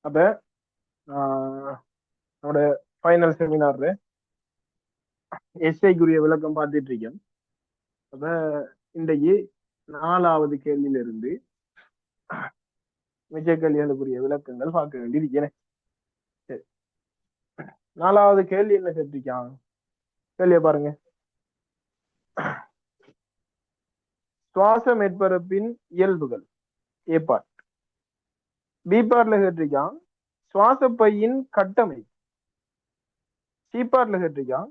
அப்ப ஆஹ் நம்மளோட ஃபைனல் செமினார்ல எஸ்ஐக்குரிய விளக்கம் பார்த்துட்டு இருக்கேன். அப்ப இன்றைக்கு 4வது கேள்வியில இருந்து மிச்ச கேள்விகளுக்குரிய விளக்கங்கள் பார்க்க வேண்டியிருக்கிறேன். சரி, 4வது கேள்வி என்ன கேட்டிருக்கான்? கேள்விய பாருங்க. சுவாச மேற்பரப்பின் இயல்புகள் ஏ பார்ட். பி பார்ட்ல கேட்டிருக்கான் சுவாச பையின் கட்டமைப்பு. சி பார்ட்ல கேட்டிருக்கான்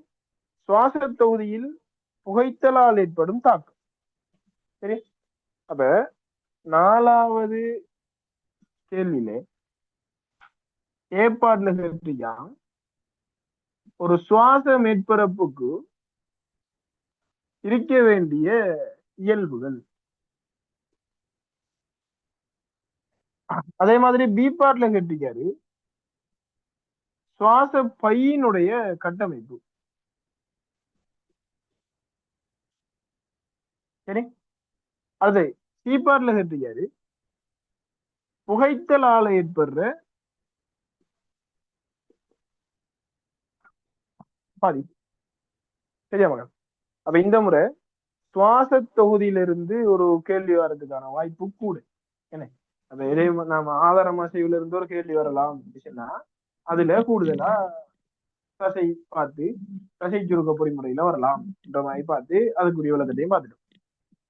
சுவாச தொகுதியில் புகைத்தலால் ஏற்படும் தாக்கம். சரி, அப்ப 4வது கேள்வியில ஏ பார்ட்ல கேட்டிருக்கான் ஒரு சுவாச மேற்பரப்புக்கு இருக்க வேண்டிய இயல்புகள். அதே மாதிரி பி பார்ட்ல கேட்டிருக்காரு சுவாச பையினுடைய கட்டமைப்பு. சரி, அது சி பார்ட்ல கேட்டிருக்காரு புகைத்தலால ஏற்படுற பாதிப்பு. சரியா மகன்? அப்ப இந்த முறை சுவாச தொகுதியிலிருந்து ஒரு கேள்வி வர்றதுக்கான வாய்ப்பு கூட. என்ன அப்ப இதே நாம ஆதாரமா செய்வுல இருந்து ஒரு கேள்வி வரலாம் சொன்னா அதுல கூடுதலா தசை பார்த்து தசை சுருக்க பொறிமுறையில வரலாம் என்ற மாதிரி பார்த்து அதுக்குரிய விளக்கத்தையும் பார்த்துட்டோம்.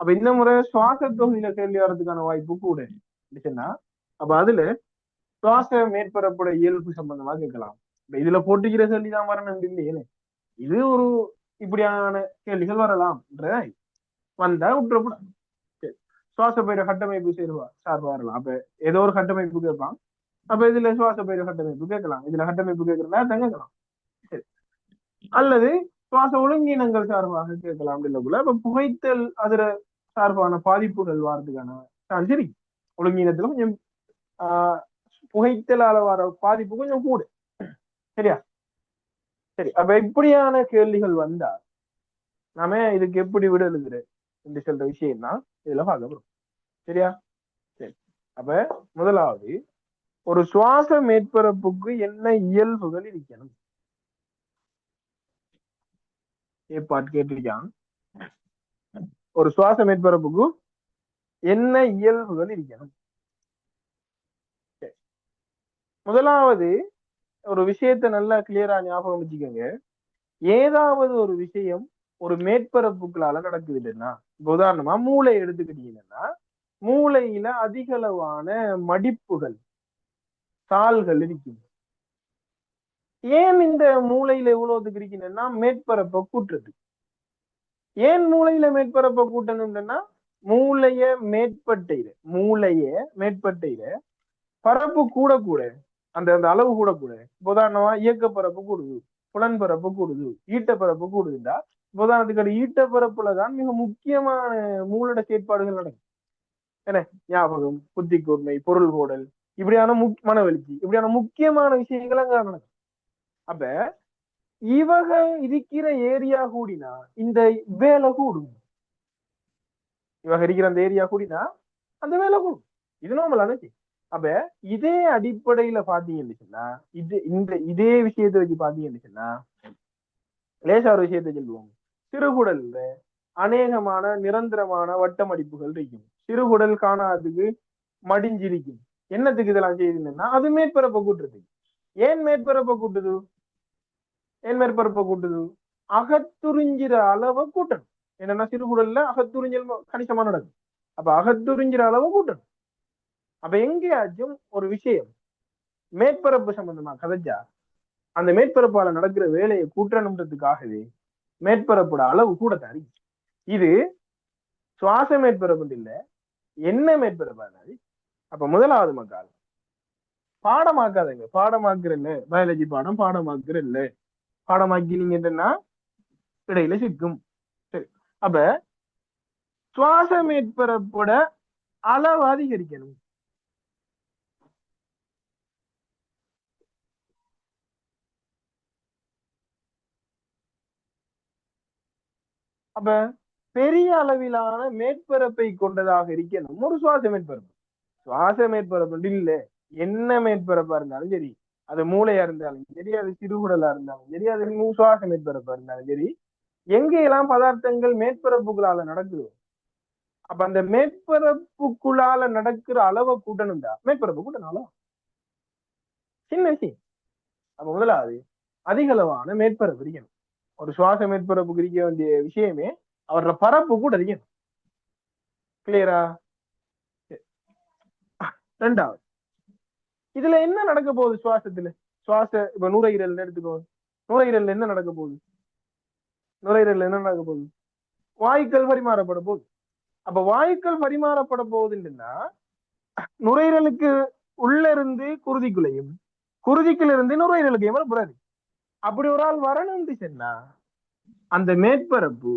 அப்ப இந்த முறை சுவாச தொகுதியில கேள்வி வர்றதுக்கான வாய்ப்பு கூட சொன்னா அப்ப அதுல சுவாச மேற்பரப்புட இயல்பு சம்பந்தமா கேட்கலாம். இப்ப இதுல போட்டுக்கிற கேள்விதான் வரணும் இல்லையே. இது ஒரு இப்படியான கேள்விகள் வரலாம் வந்தா விட்டுறப்படாது. சுவாச பயிர கட்டமைப்பு சார்பா வரலாம். அப்ப ஏதோ ஒரு கட்டமைப்பு கேட்பான். அப்ப இதுல சுவாச பயிர கட்டமைப்பு கேட்கலாம். இதுல கட்டமைப்பு கேட்கறதா கேட்கலாம். சரி, அல்லது சுவாச ஒழுங்கீனங்கள் சார்பாக கேட்கலாம் அப்படின்றக்குள்ள அப்ப புகைத்தல் அதுல சார்பான பாதிப்புகள் வாரதுக்கான சான்ஸ் இருக்கு. ஒழுங்கீனத்துல கொஞ்சம் ஆஹ் புகைத்தலால வர பாதிப்பு கொஞ்சம் கூட. சரியா? சரி, அப்ப இப்படியான கேள்விகள் வந்தா நாம இதுக்கு எப்படி விட எழுதுற என்று சொல்ற விஷயம் தான் இதுல பார்க்க போறோம். சரியா? சரி, அப்ப முதலாவது ஒரு சுவாச மேற்பரப்புக்கு என்ன இயல்புகள் இருக்கணும்? ஏற்பாடு கேட்டிருக்கான் ஒரு சுவாச மேற்பரப்புக்கு என்ன இயல்புகள் இருக்கணும். முதலாவது ஒரு விஷயத்தை நல்லா கிளியரா ஞாபகம் வச்சுக்கோங்க. ஏதாவது ஒரு விஷயம் ஒரு மேற்பரப்புகளால நடக்குது இல்லைன்னா, உதாரணமா மூளை எடுத்துக்கிட்டீங்கன்னா மூளையில அதிக அளவான மடிப்புகள் தாள்கள் இருக்கும். ஏன் இந்த மூளையில எவ்வளவுக்கு இருக்குன்னா மேற்பரப்பை கூட்டுறது. ஏன் மூளையில மேற்பரப்பை கூட்டணும்னா மூளைய மேற்பட்டையில பரப்பு கூட கூட அந்த அந்த அளவு கூட கூட. உதாரணமா இயக்க பரப்பு கூடுது, புலன்பரப்பு கூடுது, ஈட்டப்பரப்பு கூடுதுண்டா உதாரணத்துக்கு ஈட்டப்பரப்புலதான் மிக முக்கியமான மூளோட செயற்பாடுகள் நடக்கும். என்ன ஞாபகம், புத்தி கூர்மை, பொருள் கோடல், இப்படியான மனவெழுச்சி, இப்படியான முக்கியமான விஷயங்கள் அங்க நடக்கும். அப்ப இவக இருக்கிற ஏரியா கூடினா இந்த வேலை கூடும். இவக இருக்கிற அந்த ஏரியா கூடினா அந்த வேலை கூடும். இது நார்மலான. அப்ப இதே அடிப்படையில பாத்தீங்கன்னு சொன்னா இதே விஷயத்தை வச்சு பாத்தீங்கன்னு சொன்னா லேசா ஒரு விஷயத்தை சொல்லுவோம். சிறுகுடல்ல அநேகமான நிரந்தரமான வட்ட மடிப்புகள் இருக்கும். சிறுகுடல் காணாததுக்கு மடிஞ்சிருக்கும். என்னத்துக்கு இதெல்லாம் செய்யுதுன்னா அது மேற்பரப்பை கூட்டுறது. ஏன் மேற்பரப்பை கூட்டுது? அகத்துறிஞ்சிற அளவை கூட்டணும். என்னன்னா சிறுகுடல்ல அகத்துறிஞ்சல் கணிசமா நடக்கும். அப்ப அகத்துறிஞ்சிற அளவை கூட்டணும். அப்ப எங்கேயாச்சும் ஒரு விஷயம் மேற்பரப்பு சம்பந்தமா கதைச்சா அந்த மேற்பரப்பால நடக்கிற வேலையை கூட்டணுன்றதுக்காகவே மேற்பரப்போட அளவு கூட தாரி. இது சுவாச மேற்பரப்பு இல்ல, என்ன மேற்பரப்பு. அப்ப முதலாவது மக்கள் பாடமாக்காதங்க. பாடமாக்குறல்ல பயாலஜி பாடமாக்குறல்ல பாடமாக்கினீங்கன்னா இடையில சிக்கும். சரி, அப்ப சுவாச மேற்பரப்போட அளவு அதிகரிக்கணும். அப்ப பெரிய அளவிலான மேற்பரப்பை கொண்டதாக இருக்கணும் ஒரு சுவாச மேற்பரப்பு. சுவாச மேற்பரப்பு இல்ல, என்ன மேற்பரப்பா இருந்தாலும் சரி, அது மூளையா இருந்தாலும் சரி, அது சிறுகுடலா இருந்தாலும் சரி, அது சுவாச மேற்பரப்பா இருந்தாலும் சரி, எங்கெல்லாம் பதார்த்தங்கள் மேற்பரப்புகளால நடக்குது, அப்ப அந்த மேற்பரப்புக்குள்ளால நடக்கிற அளவை கூட்டணும்டா, மேற்பரப்பு கூட்டணும், சின்ன விஷயம். அப்ப முதலாவது அதிக அளவான மேற்பரப்பு இருக்கணும். ஒரு சுவாச மேற்பரப்புக்கு இருக்க வேண்டிய விஷயமே அவரோட பரப்பு கூட இருக்கணும். கிளியரா? ரெண்டாவது, இதுல என்ன நடக்க போகுது சுவாசத்துல? இப்ப நுரையீரல் எடுத்துக்கோ. நுரையீரல் என்ன நடக்க போகுது? நுரையீரல் என்ன நடக்க போகுது? வாயுக்கள் பரிமாறப்பட போகுது. அப்ப வாயுக்கள் பரிமாறப்பட போகுதுன்னா நுரையீரலுக்கு உள்ள இருந்து குருதிக்குள்ளையும், குருதிக்குள்ள இருந்து நுரையீரலுக்கு வரக்கூடாது. அப்படி ஒரு ஆள் வரணும்னு சொன்னா அந்த மேற்பரப்பு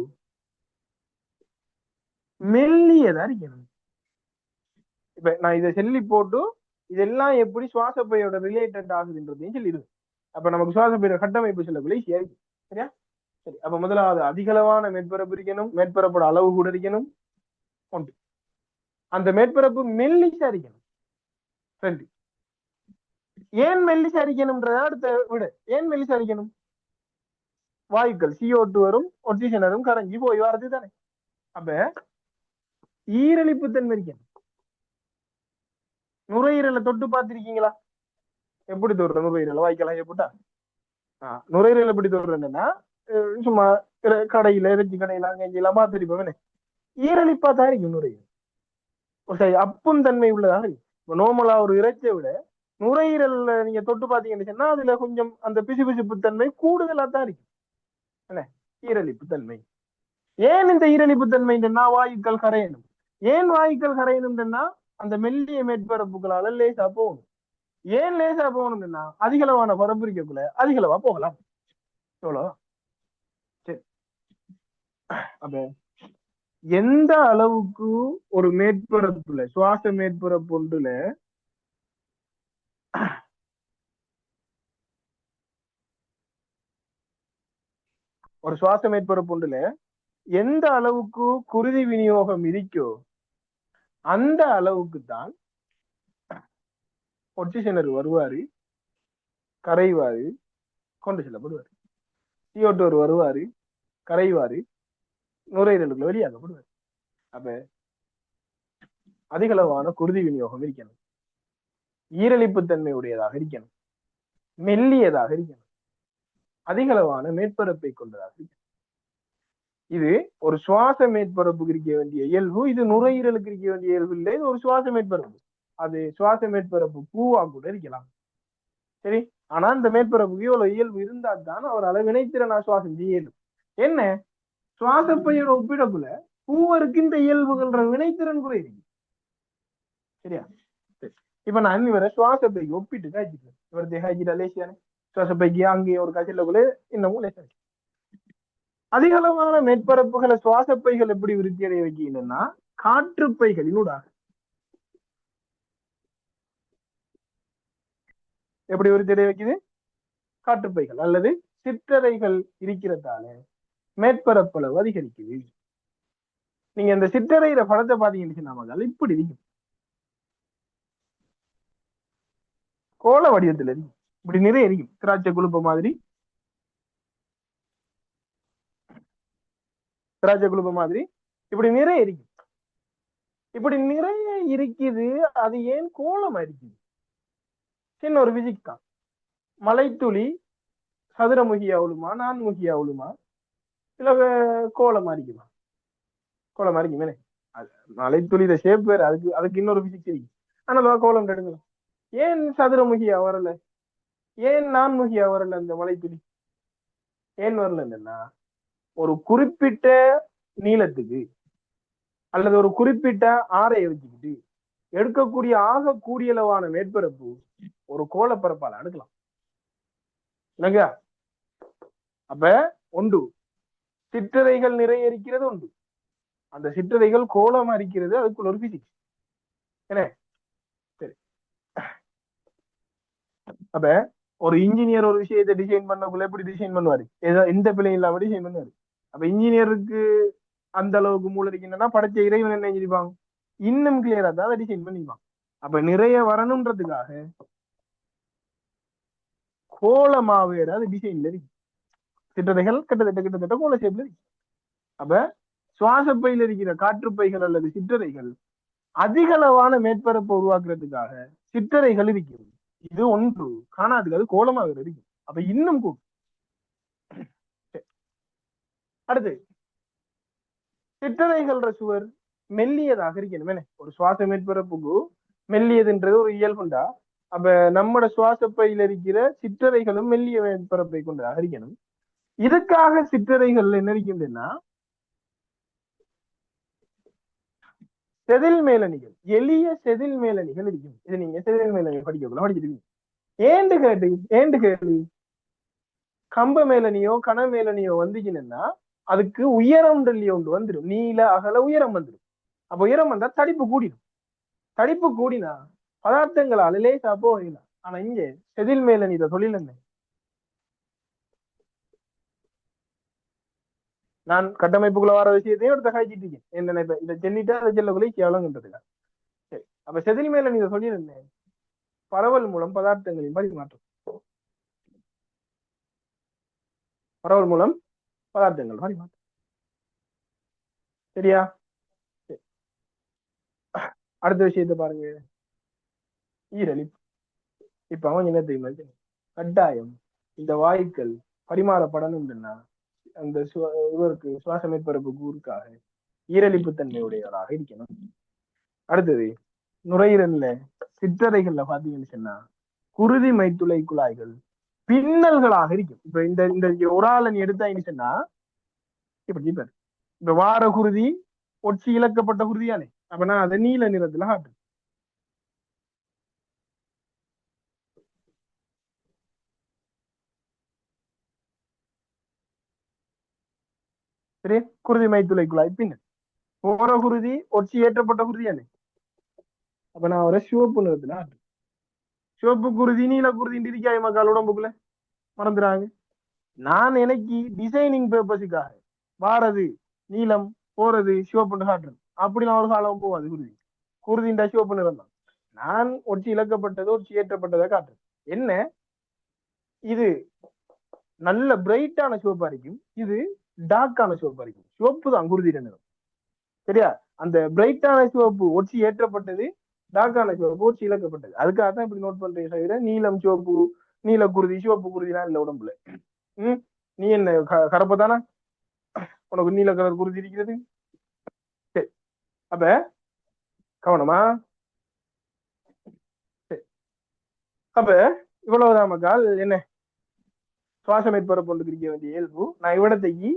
மெல்லியதா இருக்கணும். இப்ப நான் இதை சொல்லி போட்டு இதெல்லாம் எப்படி சுவாச பையோட ரிலேட்டட் ஆகுதுன்றதையும் சொல்லிடுது. அப்ப நமக்கு சுவாச பையோட கட்டமைப்பு சொல்லக்குள்ள ஈஸியா இருக்கு. சரியா? சரி, அப்ப முதலாவது அதிகளவான மேற்பரப்பு இருக்கணும், மேற்பரப்போட அளவு கூட இருக்கணும். ஒன்று, அந்த மேற்பரப்பு மெல்லிசா இருக்கணும். ரெண்டு, ஏன் மெல்லிசா இருக்கணும்ன்றத அடுத்த விட, ஏன் மெல்லிசா இருக்கணும்? வாயுக்கள் CO2 வரும், ஆக்சிஜன் வரும், கரைஞ்சி போய் வரது தானே. அப்ப ஈரலிப்பு தன்மை இருக்கணும். நுரையீரலை தொட்டு பார்த்திருக்கீங்களா? எப்படி தொடுற நுரையீரலை? வாய்க்கலாம் எப்பட்டா நுரையீரல் எப்படி தொடுறேன்னா சும்மா கடையில இறைச்சி கடையில அங்க எல்லாம் பார்த்துருப்போம். ஈரலிப்பா தான் இருக்கும் நுரையீரல். சரி, அப்பும் தன்மை உள்ளதாக இருக்கு. இப்போ நோமலா ஒரு இறைச்சியை விட நுரையீரல்ல நீங்க தொட்டு பாத்தீங்கன்னு சொன்னா அதுல கொஞ்சம் அந்த பிசுபிசுப்பு தன்மை கூடுதலா தான் இருக்கு. என்ன ஈரலிப்பு தன்மை? ஏன் இந்த ஈரலிப்பு தன்மைன்னா வாயுக்கள் கரையணும். ஏன் வாயுக்கள் கரையணும்னா அந்த மெல்லிய மேற்பரப்புகளால லேசா போகணும். ஏன் லேசா போகணும்னா அதிகளவான பரம்பரிக்கக்குள்ள அதிகளவா போகலாம். எவ்வளவு? சரி, அப்ப எந்த அளவுக்கு ஒரு மேற்பரப்புல சுவாச மேற்பரப்பு ஒன்றுல ஒரு சுவாச மேற்பரப்பு ஒன்றுல எந்த அளவுக்கு குருதி விநியோகம் இருக்கோ அந்த அளவுக்கு தான் ஒட்சிஜனர் வருவாரு, கரைவாரு, கொண்டு செல்லப்படுவாரு. CO2 வருவாரு, கரைவாரு, நுரையீரலுக்குள்ள வெளியாகப்படுவார். அப்ப அதிகளவான குருதி விநியோகம் இருக்கணும், ஈரலிப்பு தன்மை உடையதாக இருக்கணும், மெல்லியதாக இருக்கணும், அதிகளவான மேற்பரப்பை கொண்டதாக இருக்கணும். இது ஒரு சுவாச மேற்பரப்புக்கு இருக்க வேண்டிய இயல்பு. இது நுரையீரலுக்கு இருக்க வேண்டிய இயல்பு இல்லை. இது ஒரு சுவாச மேற்பரப்பு. அது சுவாச மேற்பரப்பு பூவா கூட இருக்கலாம். சரி, ஆனா இந்த மேற்பரப்புக்கு இவ்வளவு இயல்பு இருந்தா தான் அவரால் வினைத்திறனா சுவாசம் செய்ய இயலும். என்ன சுவாச பையோட ஒப்பிடக்குள்ள பூவருக்கு இந்த இயல்புகள்ன்ற வினைத்திறன் கூட இருக்கு. சரியா? இப்ப நான் இவரை சுவாச பைக்கு ஒப்பிட்டு காய்ச்சிட்டேன். இவர் தேகாய்ச்சிட்டா லேசியானே சுவாச பைக்கு அங்கே ஒரு காய்ச்சலுக்குள்ள இன்னமும் லேசா. அதிக அளவான மேற்பரப்புகளை சுவாச பைகள் எப்படி விருத்தி அடைய வைக்கணும்னா காற்று பைகளினூடாக. எப்படி விருத்தி அடைய வைக்குது? காற்றுப்பைகள் அல்லது சிற்றறைகள் இருக்கிறதால மேற்பரப்பளவு அதிகரிக்குது. நீங்க இந்த சிற்றறையில படத்தை பாத்தீங்கன்னு இப்படி இருக்கும், கோல வடிவத்துல இருக்கும். இப்படி நிறைய இருக்கும், திராட்சை குழுப்ப மாதிரி, திராட்சை குழுப்ப மாதிரி இப்படி நிறைய இருக்கும். இப்படி நிறைய இருக்குது. அது ஏன் கோலமா இருக்குது? சின்ன ஒரு விசிக் தான். மலைத்துளி சதுரமுகியா விழுமா, நான்முகியா விழுமா, இல்ல கோலமா இருக்குமா? கோலமா இருக்குமே. மலைத்துளியில ஷேப் வேற, அதுக்கு இன்னொரு பிசிக்ஸ் இருக்கு. ஆனா கோலம் எடுக்கலாம். ஏன் சதுரமுகியா வரல, ஏன் நான்முகியா வரல அந்த மலைத்துளி? ஏன் வரலன்னா ஒரு குறிப்பிட்ட நீளத்துக்கு அல்லது ஒரு குறிப்பிட்ட ஆரையை வச்சுக்கிட்டு எடுக்கக்கூடிய ஆக கூடியளவான மேற்பரப்பு ஒரு கோலப்பரப்பால எடுக்கலாம். இல்லைங்க? அப்ப ஒன்று சிற்றறைகள் நிறைய இருக்கிறது, உண்டு அந்த சிற்றறைகள் கோலமா இருக்கிறது, அதுக்குள்ள ஒரு பிசிக்ஸ். என்ன சரி, அப்ப ஒரு இன்ஜினியர் ஒரு விஷயத்தை டிசைன் பண்ணக்குள்ள எப்படி டிசைன் பண்ணுவாரு? எந்த பிள்ளையும் இல்லாம டிசைன் பண்ணுவாரு. அப்ப இன்ஜினியருக்கு அந்த அளவுக்கு மூளை இருக்குன்னா படைச்ச இறைவன் என்ன செஞ்சிருப்பாங்க? இன்னும் கிளியரா தான் அதை டிசைன் பண்ணிப்பாங்க. அப்ப நிறைய வரணுன்றதுக்காக கோலமாவே அது டிசைன்ல இருக்கு. சிற்றறைகள் கிட்டத்தட்ட கிட்டத்தட்ட கோல ஷேப்ல இருக்கு. அப்ப சுவாச பையில இருக்கிற காற்றுப்பைகள் அல்லது சிற்றறைகள் அதிகளவான மேற்பரப்பை உருவாக்குறதுக்காக சிற்றறைகள் இருக்கும். இது ஒன்று காணாதுக்கு அது கோலமாக இருக்கும். அப்ப இன்னும் கூடும். அடுத்து சிற்றறைகள்ற சுவர் மெல்லியதாக இருக்கணும். என்ன ஒரு சுவாச மேற்பரப்புக்கு மெல்லியதுன்றது ஒரு இயல்புண்டா. அப்ப நம்மட சுவாச பையில இருக்கிற சிற்றறைகளும் மெல்லிய மேற்பரப்பை கொண்டதாக இருக்கணும். இதுக்காக சிற்றறைகள் என்ன இருக்கின்றன, செதில் மேலணிகள், எளிய செதில் மேலணிகள் இருக்கும். இது நீங்க செதில் மேலணிகள் படிக்கக்குள்ள படிச்சிருக்கீங்க. ஏண்டு கேள்வி கம்ப மேலனியோ கன மேலனியோ வந்துச்சுன்னா அதுக்கு உயரம் ஒன்று வந்துடும். நீல அகல உயரம் வந்துடும். அப்ப உயரம் வந்தா தடிப்பு கூடிடும். தடிப்பு கூடினா பதார்த்தங்களால லேசா போகலாம். ஆனா இங்க செதில் மேலனி தொழில் என்ன, நான் கட்டமைப்புக்குள்ள வர விஷயத்தையும் எடுத்து காய்ச்சிட்டு இருக்கேன். என்ன இப்ப இதை சென்னிட்டா அதை செல்லக்குள்ளே கேவலங்கன்றதுல. சரி, அப்ப செதில் மேலனி தொழில் என்ன, பரவல் மூலம் பதார்த்தங்களின் பரிமாற்றம். பரவல் மூலம் பதார்த்தங்கள் பரிமாற்றம். சரியா? அடுத்த விஷயத்தை பாருங்க, ஈரலிப்பு. இப்ப அவன் என்ன தெரியுமா, கட்டாயம் இந்த வாயுக்கள் பரிமாறப்படணும்னா அந்த இவருக்கு சுவாச மேற்பரப்பு கூறுக்காக ஈரலிப்பு தன்மையுடையவராக இருக்கணும். அடுத்தது நுரையீரல்ல சிற்றறைகள்ல பாத்தீங்கன்னு சொன்னா குருதி மைத்துளை குழாய்கள் பின்னல்களாக இருக்கும். இப்ப இந்த இந்த ஒரு ஆளை நீ எடுத்தாங்கன்னு சொன்னா இப்படி இப்ப வார குருதி ஒட்சி இழக்கப்பட்ட குருதியானே. அப்ப நான் அதை நீல நிறத்துல காட்டுறேன். சரி, குருதி மைத்துளை குழாய் பின்னல். போற குருதி ஒட்சி ஏற்றப்பட்ட குருதியானே. அப்ப நான் அவரை சிவப்பு நிறத்துல காட்டுறேன். சிவப்பு குருதி நீல குருதி இருக்காய் மக்கள் உடம்புக்குள்ள மறந்துறாங்க. நான் எனக்கு டிசைனிங் பர்பஸுக்காக வாரது நீளம் போறது சிவப்புன்னு காட்டுறேன். அப்படி நான் ஒரு காலம் போவாது குருதி. குருதின்ற சிவப்பு நிறம் தான். நான் ஒட்சி இழக்கப்பட்டதோ ஒட்சி ஏற்றப்பட்டதை காட்டுறேன். என்ன இது நல்ல பிரைட்டான சிவப்பா இருக்கும், இது டார்க்கான சிவப்பா இருக்கும். சிவப்பு தான் குருதிட நிறம். சரியா? அந்த பிரைட்டான சிவப்பு ஒட்சி ஏற்றப்பட்டது, டார்க்கான சிவப்பு ஒட்சி இழக்கப்பட்டது. அதுக்காக தான் இப்படி நோட் பண்றீங்க. தவிர நீலம் சிவப்பு நீல குருதி சிவப்பு குருதிலாம் இல்ல உடம்புல. நீ என்ன கரப்பதானா உனக்கு நீல கலர் குருதி இருக்கிறது? சரி, அப்ப கவனமா. அப்ப இவ்வளவுதான் மக்கால் என்ன சுவாச மேற்பரப்பு ஒன்று பிரிக்க வேண்டிய இயல்பு. நான் இவ்விடத்தைக்கு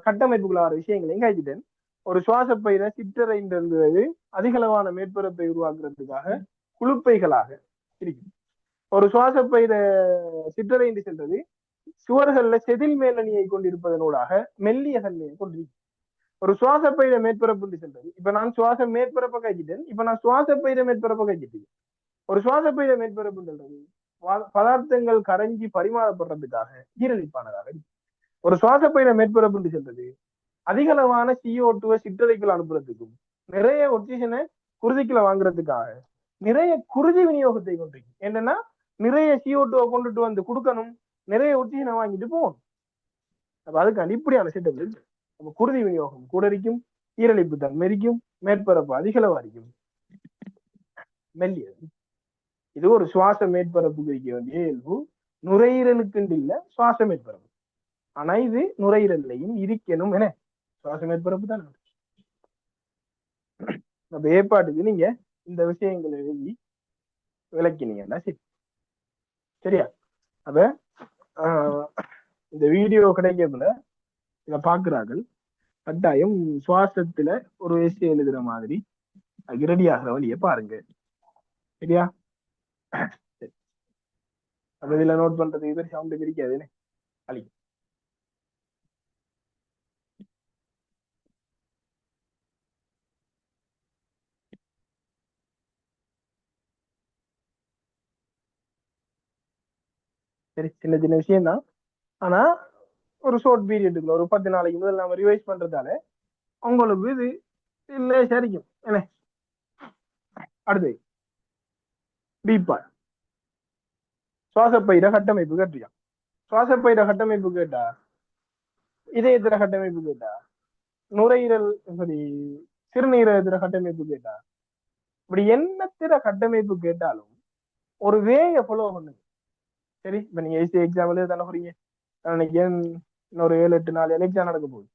கட்டமைப்புக்குள்ள வர விஷயங்களையும் காய்ச்சிட்டேன். ஒரு சுவாச பயிரை சிற்றறைன்றது அதிகளவான மேற்பரப்பை உருவாக்குறதுக்காக குழுப்பைகளாக இருக்கும். ஒரு சுவாச பயிரை சிற்றறைந்து சென்றது சுவர்கள்ல செதில் மேலணியை கொண்டிருப்பதனூடாக மெல்லிய தன்மையை கொண்டிருக்கும். ஒரு சுவாச பயிரை மேற்பரப்பு சென்றது. இப்ப நான் சுவாச மேற்பரப்பை காய்ச்சிட்டேன். இப்ப நான் சுவாச பயிரை மேற்பரப்பை காய்ச்சிட்டேன். ஒரு சுவாச பயிரை மேற்பரப்புன்றது பதார்த்தங்கள் கரைஞ்சி பரிமாறப்படுறதுக்காக ஈரலிப்பானதாக. ஒரு சுவாச பயிரை மேற்பரப்பு சென்றது அதிகளவான CO2 சிற்றறைக்குள் அனுப்புறதுக்கும் நிறைய ஒக்சிஜனை குருதிக்குள்ள வாங்குறதுக்காக நிறைய குருதி விநியோகத்தை கொண்டிருக்கு. என்னன்னா நிறைய CO2 கொண்டுட்டு வந்து கொடுக்கணும், நிறைய ஒக்சிஜனை வாங்கிட்டு போகணும். அப்ப அதுக்கு அடிப்படையான செட்டப் இருக்கு. நம்ம குருதி விநியோகம் கூட இருக்கும், ஈரலிப்பு தன்மை இருக்கும், மேற்பரப்பு அதிகளவா இருக்கும், மெல்லியது. இது ஒரு சுவாச மேற்பரப்பு குறிக்க வேண்டிய இயல்பு. நுரையீரலுக்கு இல்ல சுவாச மேற்பரப்பு. ஆனா இது நுரையீரல்லையும் இருக்கணும். என சுவாச மேற்பரப்பு தான். அப்ப ஏற்பாட்டுக்கு நீங்க இந்த விஷயங்களை எழுதி விளக்கினீங்கன்னா சரி. சரியா? அப்ப இந்த வீடியோ கிடைக்கக்குள்ள இத பாக்குறார்கள் கட்டாயம் சுவாசத்துல ஒரு விஷயம் எழுதுற மாதிரி அது ரெடி ஆகிற வழிய பாருங்க. சரியா? அப்ப இதுல நோட் பண்றது இது சவுண்ட் பிரிக்காதுன்னு அழி. சரி, சின்ன சின்ன விஷயம் தான். ஆனா ஒரு ஷார்ட் பீரியடுக்குள்ள ஒரு 10 நாளைக்கு முதல் நாம ரிவைஸ் பண்றதால உங்களுக்கு இது இல்ல சரிக்கும். என்ன அடுத்து பீப்பார். சுவாசப்பையிட கட்டமைப்பு கேட்டியா? சுவாசப்பையிட கட்டமைப்பு கேட்டா, இதயத்திர கட்டமைப்பு கேட்டா, நுரையீரல் சரி, சிறுநீரகத்திர கட்டமைப்பு கேட்டா, இப்படி என்னத்திர கட்டமைப்பு கேட்டாலும் ஒரு வேய ஃபாலோ பண்ணுங்க. சரி, இப்ப நீங்க ஏசி எக்ஸாம் எழுத தானே போறீங்க. அன்னைக்கு இன்னொரு 7-8 நாள் எக்ஸாம் நடக்க போகுது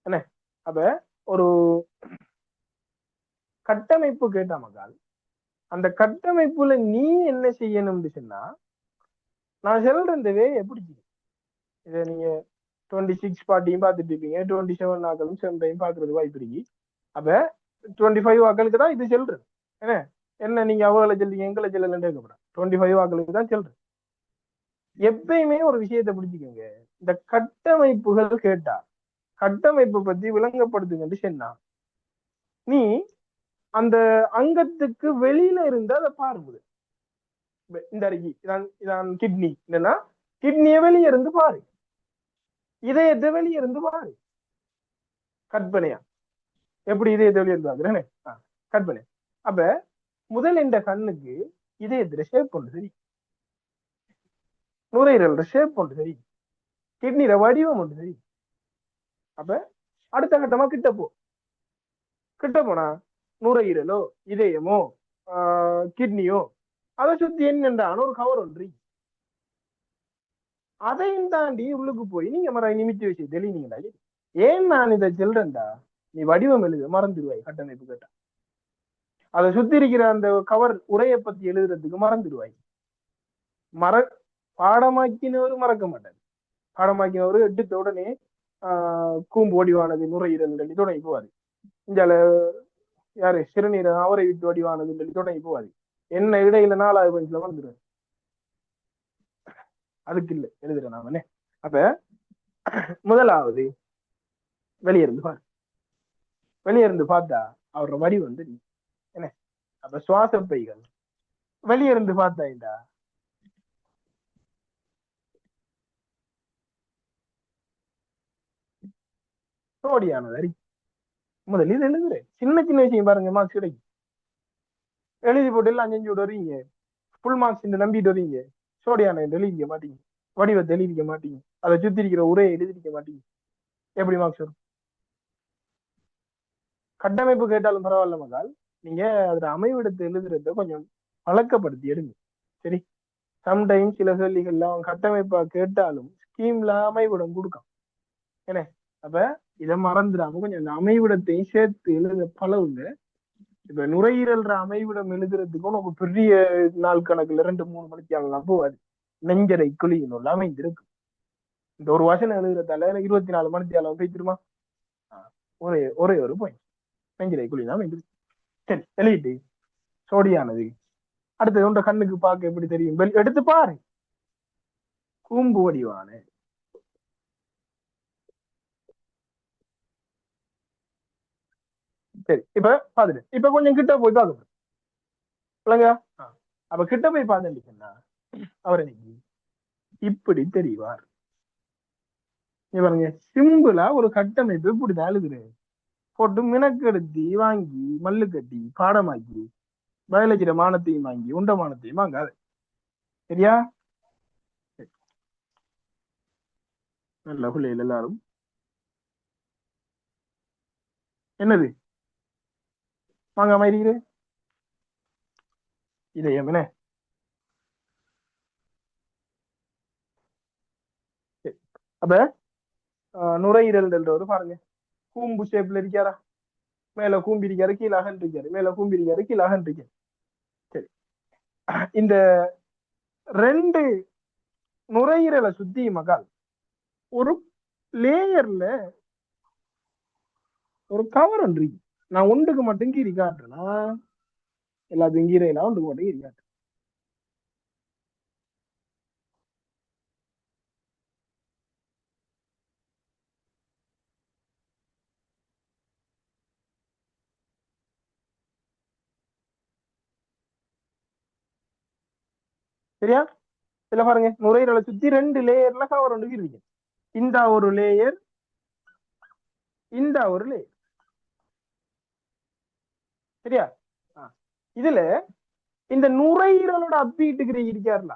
என்ன. அப்ப ஒரு கட்டமைப்பு கேட்டா மகால், அந்த கட்டமைப்புல நீ என்ன செய்யணும்னு சொன்னா, நான் சொல்ற இந்த வேயை எப்படி இதை நீங்க 26 பார்ட்டியும் பார்த்துட்டு இருப்பீங்க, 27 ஆக்களும் சேம் டைம் பாக்குறது வாய்ப்பு இருக்கு. அப்ப 25 ஆக்களுக்கு தான் இது சொல்றது என்ன. என்ன நீங்க அவங்களை சொல்றீங்க எங்களை சொல்லலன்னு கேட்கப்படாது. 25 ஆக்களுக்கு தான் சொல்றது. எப்பயுமே ஒரு விஷயத்தை பிடிச்சிக்கோங்க, இந்த கட்டமைப்புகள் கேட்டா கட்டமைப்பு பத்தி விளங்கப்படுத்துங்க சொன்னா, நீ அந்த அங்கத்துக்கு வெளியில இருந்து அதை பாருங்க. இந்த அருகி இதான் கிட்னி, இல்லைன்னா கிட்னியை வெளியே இருந்து பாரு, இதயத்தை வெளியே இருந்து பாரு. கற்பனையா எப்படி இதயத்தை வெளியே இருந்து பாக்குறேன்னு கற்பனை. அப்ப முதல் இந்த கண்ணுக்கு இதயத்துல ஷேப் ஒன்று சரி, நுரையீரல் ஷேப் ஒன்று சரி, கிட்னில வடிவம் ஒன்று சரி. அப்ப அடுத்த கட்டமா கிட்ட போனா நுரையீரலோ இதயமோ கிட்னியோ அதை சுத்தி என்னென்றான ஒரு கவர் ஒன்று, அதையும் தாண்டி உள்ளுக்கு போய் நீங்க நிமித்தி வச்சு தெளிவீங்களா. ஏன் நான் இதை சொல்றேன்டா, நீ வடிவம் எழுத மறந்துடுவாய் கட்டமைப்பு கேட்டா. அதை சுத்தி இருக்கிற அந்த கவர் உரையை பத்தி எழுதுறதுக்கு மறந்துடுவாய். பாடமாக்கினவரு மறக்க மாட்டாரு. பாடமாக்கினவரு எடுத்த உடனே கூம்பு வடிவானது நுரையீரல் தொடங்கி போவாரு. இஞ்சால யாரு சிறுநீரகம் அவரை விட்டு வடிவானது தொடங்கி போவாரு. என்ன இடையில 4வது பஞ்சுல வந்துடுவாரு. அதுக்கு இல்ல எழுதுறேன் நாம. அப்ப முதலாவது வெளியிருந்து பாரு, வெளியிருந்து பார்த்தா அவரோட வடி வந்து என்ன. அப்ப சுவாச பைகள் வெளியிருந்து பார்த்தா சோடியானது அறி. முதலில் எழுதுறேன், சின்ன சின்ன விஷயம் பாருங்க, மார்க்ஸ் கிடைக்கும். எழுதி போட்டு எல்லாம் 5 வருவீங்க, ஃபுல் மார்க்ஸ் நம்பிட்டு வருவீங்க, சோடியான எழுதிக்க மாட்டீங்க, வடிவத்தை எழுதிக்க மாட்டீங்க, அதை சுத்தி இருக்கிற உரையை எழுதிக்க மாட்டீங்க. எப்படி மார்க்ஸ் வரும்? கட்டமைப்பு கேட்டாலும் பரவாயில்ல மகால், நீங்க அதுல அமைவிடத்தை எழுதுறத கொஞ்சம் பழக்கப்படுத்தி எடுங்க. சரி, சம்டைம் சில கேள்விகள்லாம் கட்டமைப்பா கேட்டாலும் ஸ்கீம்ல அமைவிடம் கொடுக்கும் என்ன. அப்ப இதை மறந்துடாம கொஞ்சம் அந்த அமைவிடத்தையும் சேர்த்து எழுத பழகுங்க. இப்ப நுரையீரல் அமைவிடம் எழுதுறதுக்கும் உனக்கு பெரிய நாள் கணக்குல 2-3 மணித்தியாலம் போவாது. நெஞ்சரை குழியினுள் அமைந்திருக்கும். இந்த ஒரு வசனம் எழுதுறதால 24 மணித்தியாலம் போய்த்திருமா? ஒரே ஒரே ஒரு பாயிண்ட், நெஞ்சரை குழியில் அமைந்திருக்கு. சரி, எழுதிட்டு சோடியானது அடுத்தது உண்ட கண்ணுக்கு பார்க்க எப்படி தெரியும், எடுத்து பாரு. கூம்பு வடிவான சரி, இப்ப பாத்துட்டு இப்ப கொஞ்சம் கிட்ட போய் பார்க்க இல்லைங்க. அப்ப கிட்ட போய் பார்த்துட்டீங்கன்னா அவர் இன்னைக்கு இப்படி தெரிவார். பாருங்க, சிம்பிளா ஒரு கட்டமைப்பு இப்படிதான் எழுதுரு போட்டு மினக்கெடுத்தி வாங்கி மல்லு கட்டி பாடமாக்கி பயாலஜிட மானத்தையும் வாங்கி உண்டமானத்தையும் வாங்காது. சரியா? நல்ல பிள்ளைகள் எல்லாரும் என்னது வாங்காம இருக்கிறேன் இதயம் என்ன. அப்ப நுரையீரல் ஒரு பாருங்க, கூம்பு ஷேப்ல இருக்காரா, மேல கூம்பி இருக்காரு கீழே அகன் இருக்காரு, மேல கூம்பி இருக்காரு கீழே அகன் இருக்காரு. சரி, இந்த 2 நுரையீரலை சுத்தி மகால் ஒரு லேயர்ல ஒரு கவர் ஒன்று. நான் ஒன்றுக்கு மட்டும் கீறி காட்டுறேன்னா எல்லாத்தையும் கீரையில ஒன்றுக்கு மட்டும் கீறி காட்டுறேன். சரியா? இதுல பாருங்க, நுரையீரலை சுத்தி 2 லேயர்ல கவர் ஒன்று கீறிங்க. இந்த ஒரு லேயர், இந்த ஒரு லேயர். சரியா? இதுல இந்த நுரையீரலோட அப்பிக்கிட்டு இருக்காருல,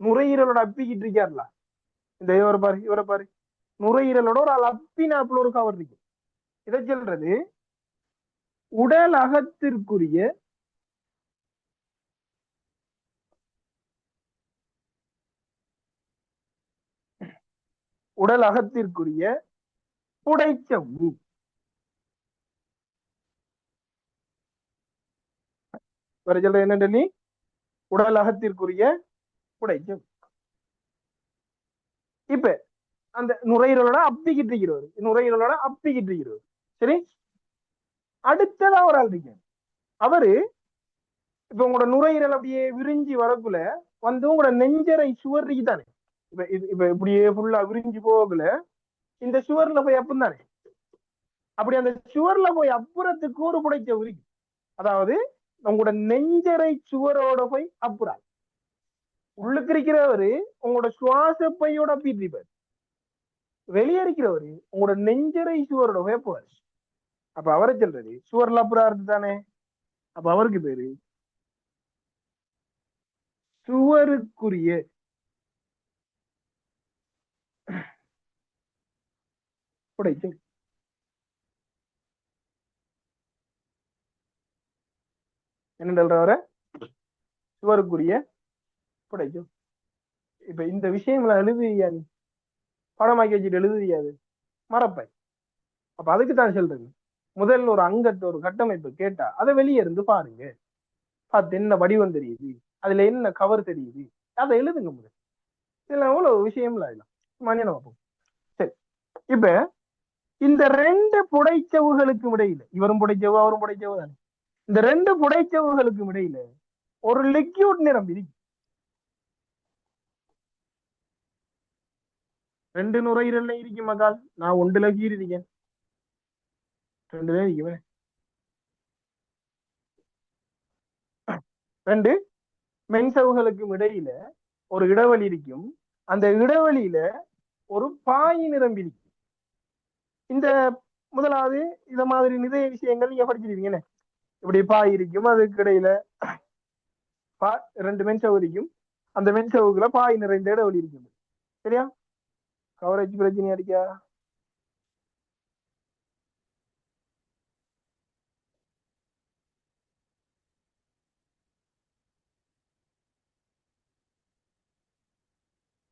நுரையீரலோட அப்பிக்கிட்டு இருக்காருல, இந்த இவரை பாரு நுரையீரலோட ஒரு ஆள் அப்பினாப்புல ஒரு கவர் இருக்கு. இதை சொல்றது உடல் அகத்திற்குரிய உடல் அகத்திற்குரிய புடைச்சவ்வு. வேற சொல்ற என்ன, உடல் அகத்திற்குரிய புடைச்சவ்வு. இப்ப அந்த நுரையீரலோட அப்பிக்கிட்டு இருக்கிறவர், நுரையீரலோட அப்பிக்கிட்டு இருக்கிறவர். சரி, அடுத்ததா ஒரு ஆள் இருக்காரு. அவரு இப்ப உங்களோட நுரையீரல் அப்படியே விரிஞ்சி வரக்குள்ள வந்து உங்களோட நெஞ்சரை சுவர் தானே, இப்ப இப்படியே ஃபுல்லா விரிஞ்சு போகல இந்த சுவர்ல போய் அப்பும் தானே. அப்படி அந்த சுவர்ல போய் அப்புறத்துக்கு ஒரு புடைச்ச உரி, அதாவது உங்களோட நெஞ்சரை சுவரோட போய் அப்புறார். உள்ளுக்கு இருக்கிறவரு உங்களோட சுவாச பையோட அப்பிட்டிருப்பாரு, வெளியேறிக்கிறவரு உங்களோட நெஞ்சரை சுவரோட போய் அப்புவாரு. அப்ப அவரை சொல்றது சுவர்ல அப்புறாரு தானே. அப்ப அவருக்கு பேரு சுவருக்குரிய புடைச்ச. என்ன சொல்றவர சுவருக்குரிய புடைச்ச. இப்ப இந்த விஷயங்களை எழுதுறியா நீ, படமாக்கி வச்சுட்டு எழுதுறியாது, மறப்பாய். அப்ப அதுக்கு தான் சொல்றது, முதல்ல ஒரு அங்கத்தை ஒரு கட்டமைப்பு கேட்டா அதை வெளியே இருந்து பாருங்க, பார்த்து என்ன வடிவம் தெரியுது, அதுல என்ன கவர் தெரியுது, அதை எழுதுங்க முதல். இதுல எவ்வளவு விஷயம்ல இல்ல மனிதன பார்ப்போம். சரி, இப்ப இந்த ரெண்டு புடைச்சவுகளுக்கும் இடையில, இவரும் புடைச்சவு அவரும் புடைச்சவு தானே, இந்த ரெண்டு புடைச்சவுகளுக்கும் இடையில ஒரு லிக்யூட் நிறம் இருக்கு. ரெண்டு நுரையீரல்ல இருக்கும் மகால், நான் ஒன்றுல கீறி இருக்கேன், ரெண்டுல இருக்குவேன். ரெண்டு மென்சவுகளுக்கும் இடையில ஒரு இடைவெளி இருக்கும், அந்த இடைவெளியில ஒரு பாய் நிரம்பி இருக்கு. இந்த முதலாவது இத மாதிரி நிறைய விஷயங்கள் நீங்க படிச்சிருக்கீங்க. இப்படி பாய் இருக்கும், அதுக்கு இடையில ரெண்டு மென்சவு இருக்கும், அந்த மென்சவுக்குள்ள பாய் நிறைந்த இடைவெளி இருக்கும். சரியா, கவரேஜ் பிரச்சனையா இருக்கா?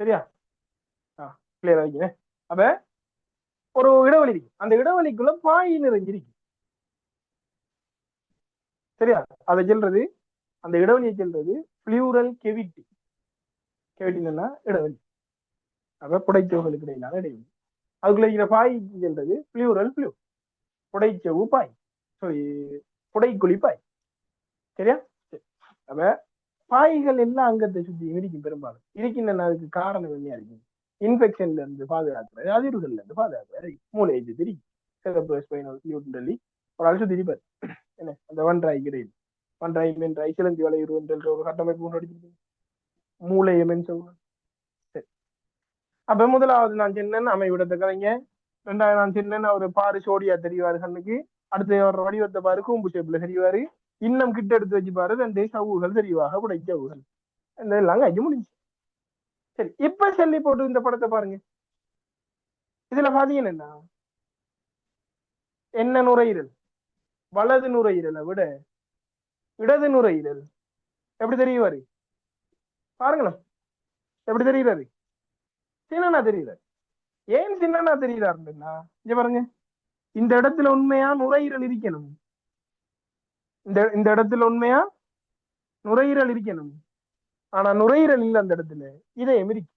சரியா, கிளியரா வைக்கிறேன். அப்ப ஒரு இடைவெளி இருக்கு, அந்த இடைவெளிக்குள்ள பாய் நிறைஞ்சிருக்கு. சரியா, அதை சொல்றது, அந்த இடைவெளியை சொல்றது பிளூரல் கெவிட்டி. கெவிட்டின்னா இடைவெளி, அப்ப புடைச்சவுகளுக்கு இடையிலான இடைவெளி. அதுக்குள்ள இருக்கிற பாய் சொல்றது பிளூரல் பிளூ, புடைச்சவு பாய், சாரி புடைக்குழி பாய். சரியா, அப்ப பாய்கள் எல்லாம் அங்கத்தை சுத்தி இருக்கும், பெரும்பாலும் இருக்கின்றன. அதுக்கு காரணம் என்ன இருக்கு, இன்ஃபெக்ஷன்ல இருந்து பாதுகாக்கிறது, அதிர்வுகள்ல இருந்து பாதுகாக்கிறது, மூளை திரி சொல்லி ஒரு அலசு திரிப்பார். என்ன அந்த வன்றாய் கிடையாது, வன்றாய் மென்றாய் சிலந்தி வளையுறு ஒரு கட்டமைப்பு முன்னெடுத்து மூளையை மென் சொல்லுவாங்க. சரி, அப்ப முதலாவது நான் சொன்னேன் அமைவிடத்தை கலைங்க, ரெண்டாவது நான் சொன்னேன் அவரு பாரு சோடியா தெரிவாரு கண்ணுக்கு, அடுத்து அவர் வடிவத்தை பாரு கூம்பு ஷேப்ல தெரிவாரு, இன்னும் கிட்ட எடுத்து வச்சு பாரு ரெண்டு சவுகள் தெரிவாக புடைச்சவுகள், இந்த எல்லாம் கழிச்சு முடிஞ்சு. சரி, இப்ப சொல்லி போட்டு இந்த படத்தை பாருங்க. இதுல பாத்தீங்கன்னா என்ன நுரையீரல், வலது நுரையீரலை விட இடது நுரையீரல் எப்படி தெரியுவாரு பாருங்களேன், எப்படி தெரியுறாரு, சின்னனா தெரியுறாரு. ஏன் சின்னனா தெரியுறாருன்னா இங்க பாருங்க, இந்த இடத்துல உண்மையா நுரையீரல் இருக்கணும், இந்த இடத்துல உண்மையா நுரையீரல் இருக்கணும், ஆனா நுரையீரல் இல்ல அந்த இடத்துல, இதயம் இருக்கு.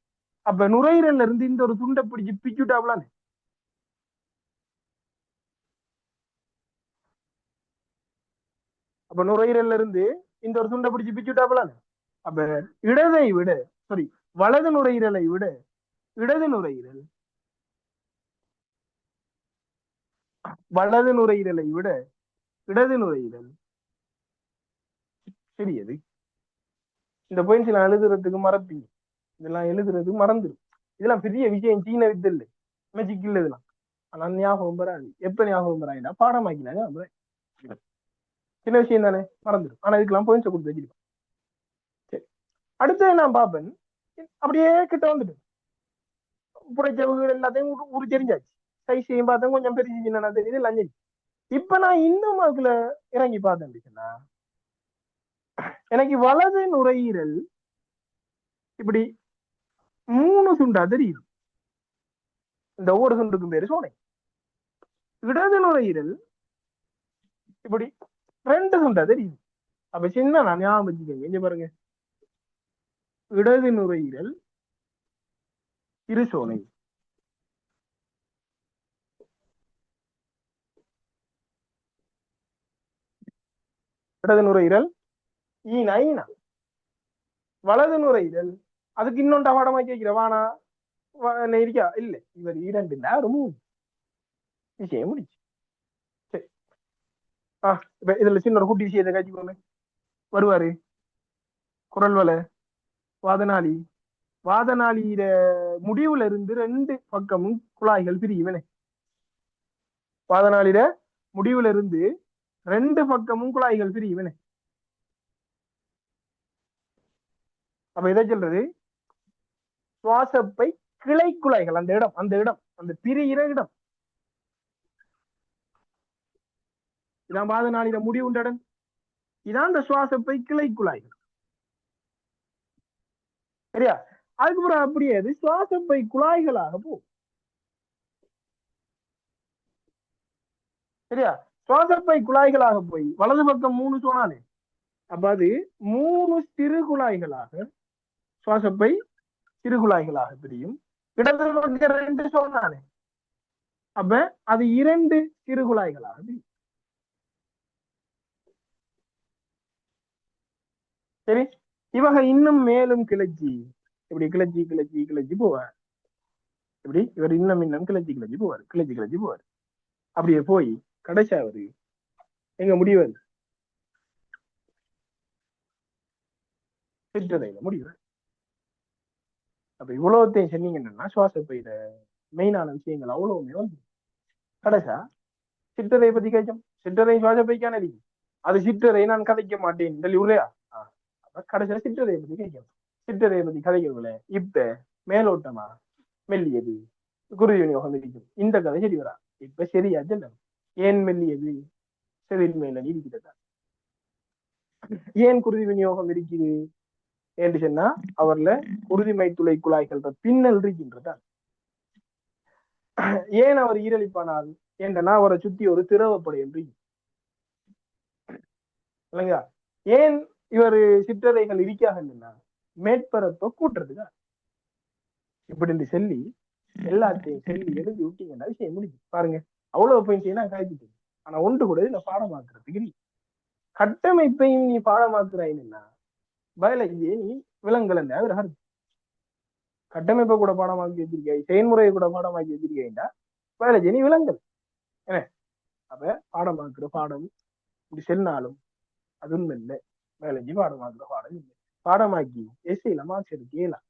அப்ப நுரையீரல்ல இருந்து இந்த ஒரு துண்டை பிடிச்சு பிச்சுட்டாப்லான்னு, அப்ப நுரையீரல்ல இருந்து இந்த ஒரு துண்டை பிடிச்சு பிச்சுட்டாப்லான்னு. அப்ப இடதை விட சாரி வலது நுரையீரலை விட இடது நுரையீரல், வலது நுரையீரலை விட இடது நுரையீரல் சிறியது. இந்த பாயிண்ட்ஸ் நான் எழுதுறதுக்கு மறப்பீங்க, இதெல்லாம் எழுதுறது மறந்துடும். இதெல்லாம் பெரிய விஷயம், சீன வித்து இல்லை, மேஜிக் இல்லை இதெல்லாம். ஆனா ஞாபகம் வராது, எப்ப ஞாபகம் வராதுன்னா பாடமாக்கினாங்க. சின்ன விஷயம் தானே, மறந்துடும். ஆனா இதுக்கெல்லாம் பாயிண்ட்ஸ் கொடுத்து வச்சிருக்கோம். அடுத்து நான் பார்ப்பேன், அப்படியே கிட்ட வந்துட்டு புடைச்சவர்கள் எல்லாத்தையும் ஊரு தெரிஞ்சாச்சு. சைஸையும் பார்த்தேன், கொஞ்சம் பெரிய சின்ன தெரியுது லஞ்சம். இப்ப நான் இன்னும் அதுல இறங்கி பார்த்தேன், எனக்கு வலது நுரையீரல் இப்படி 3 துண்டா தெரியுது. இந்த ஒவ்வொரு துண்டுக்கும் பேரு சோனை. இடது நுரையீரல் இப்படி 2 துண்டா தெரியுது. அப்ப சின்ன நான் ஞாபகம் வச்சுக்கோங்க, இங்க பாருங்க, இடது நுரையீரல் இருசோனை. இடது நுரையீரல் ஈனா ஈனா. வலது நுரையீரல் அதுக்கு இன்னொன்று அவாடமா கேட்கிற வானா இருக்கா இல்ல, இவர் 2 ஒரு 3 விஷயம் முடிச்சு. சரி. இப்ப இதுல சின்ன ஒரு குட்டி விஷயத்தை காட்சிக்கோங்க. வருவாரு குரல் வலை வாதனாளி. வாதனாளியிட முடிவுல இருந்து 2 பக்கமும் குழாய்கள் பிரியுவனே. வாதனாளியிட முடிவுல இருந்து 2 பக்கமும் குழாய்கள் பிரியுவனே. அப்ப இதை சொல்றது சுவாசப்பை கிளை குழாய்கள். அந்த பிரிகிற இடம் இதான் வாதனாளியிட முடிவுண்ட இடம். இதான் இந்த சுவாசப்பை கிளை குழாய்கள். சரியா? அதுக்கப்புறம் அப்படியே அது சுவாசப்பை குழாய்களாக போகும். சரியா? சுவாசப்பை குழாய்களாக போய் வலது பக்கம் 3 சொன்னானே, அப்ப அது 3 சிறு குழாய்களாக சுவாசப்பை சிறு குழாய்களாக பிரியும். இடது பக்கம் 2 சொன்னானே, அப்ப அது 2 சிறு குழாய்களாக பிரியும். சரி, இவங்க இன்னும் மேலும் கிளர்ச்சி இப்படி கிளர்ச்சி கிளர்ச்சி கிளர்ச்சி போவார். இப்படி இவர் இன்னும் கிளர்ச்சி கிளர்ச்சி போவார், கிளர்ச்சி கிளர்ச்சி போவார். அப்படியே போய் கடைசியா அவரு எங்க முடிவாரு சிற்றறையில முடிவார். அப்ப இவ்வளவுத்தையும் சொன்னீங்க என்னன்னா, சுவாசப்பையில மெயினான விஷயங்கள் அவ்வளவுமே வந்து கடைசா சிற்றறை பத்தி கேட்கும். சிற்றறை சுவாசப்பைக்கான இருக்கு. அது சிற்றறை நான் கதைக்க மாட்டேன் சொல்லி உரையா. கடைசியில சிற்றறையை பத்தி கேட்கணும். சிற்றறையை பத்தி கதைக்கிறதுல இப்ப மேலோட்டமா மெல்லியது குருதி விநியோகம் இருக்கும். இந்த கதை சரி வரா. இப்ப சரியாச்சு. ஏன் மெல்லியது செதில் மேல இருக்கிறதா? ஏன் குருதி விநியோகம் இருக்குது என்று சொன்னா, அவர்ல குருதிமை துளை குழாய்கள் பின்னல் இருக்கின்றதா? ஏன் அவர் ஈரலிப்பானார் என்றனா, அவரை சுத்தி ஒரு திரவப்படை என்று இல்லைங்களா? ஏன் இவர் சிற்றறைகள் இருக்காங்கன்னா, மேற்பரப்பை கூட்டுறதுக்கா. இப்படி சொல்லி எல்லாத்தையும் சொல்லி எழுதி விட்டீங்கன்னா விஷயம் முடிஞ்சு. பாருங்க, அவ்வளவு பாயிண்ட் நான் காய்ச்சிட்டு. ஆனா ஒன்று கூட இல்ல பாடமாக்குறதுக்கு இல்லை. கட்டமைப்பையும் நீ பாடமாக்குறாயின்னா பயாலஜியை நீ விலங்குகள் என்ன கட்டமைப்பை கூட பாடமாக்கி வச்சிருக்காய், செயல்முறையை கூட பாடமாக்கி வச்சிருக்கா பயாலஜி நீ விலங்குகள் என்ன. அப்ப பாடமாக்குற பாடம் இப்படி சொன்னாலும் அது உண்மை இல்லை. பயாலஜி பாடமாக்குற பாடம் இல்லை. பாடமாக்கி எஸ்ஐல மார்க்ஸ் எடுக்க இயலாம்.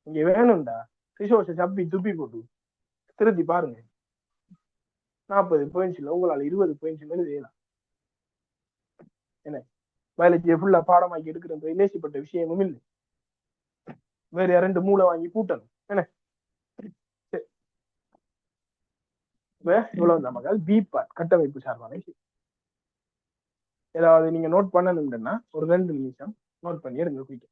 இங்க வேணும்டா ரிசோர்ஸை சப்பி துப்பி போட்டு திருத்தி பாருங்க. 40 பாயிண்ட்ஸ்ல உங்களால 20 பாயிண்ட்ஸ் எழுதலாம். என்ன பயாலஜியை ஃபுல்லா பாடமாக்கி எடுக்கிற லேசிப்பட்ட விஷயமும் இல்லை. வேற 2 மூளை வாங்கி கூட்டணும் என்ன. இவ்வளவு நமக்கு பி பார்ட் கட்டமைப்பு சார்பான விஷயம். ஏதாவது நீங்க நோட் பண்ணணும்னா ஒரு 2 நிமிஷம் நோட் பண்ணி எடுங்க குயிக்க.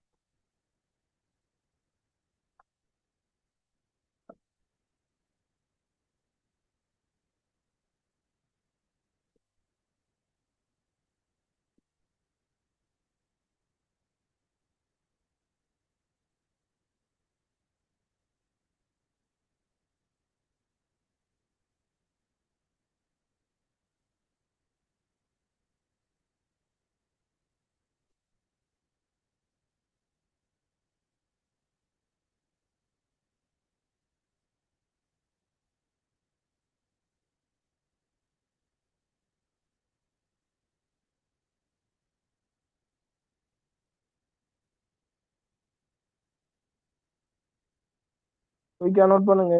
குயிக்கா நோட் பண்ணுங்க.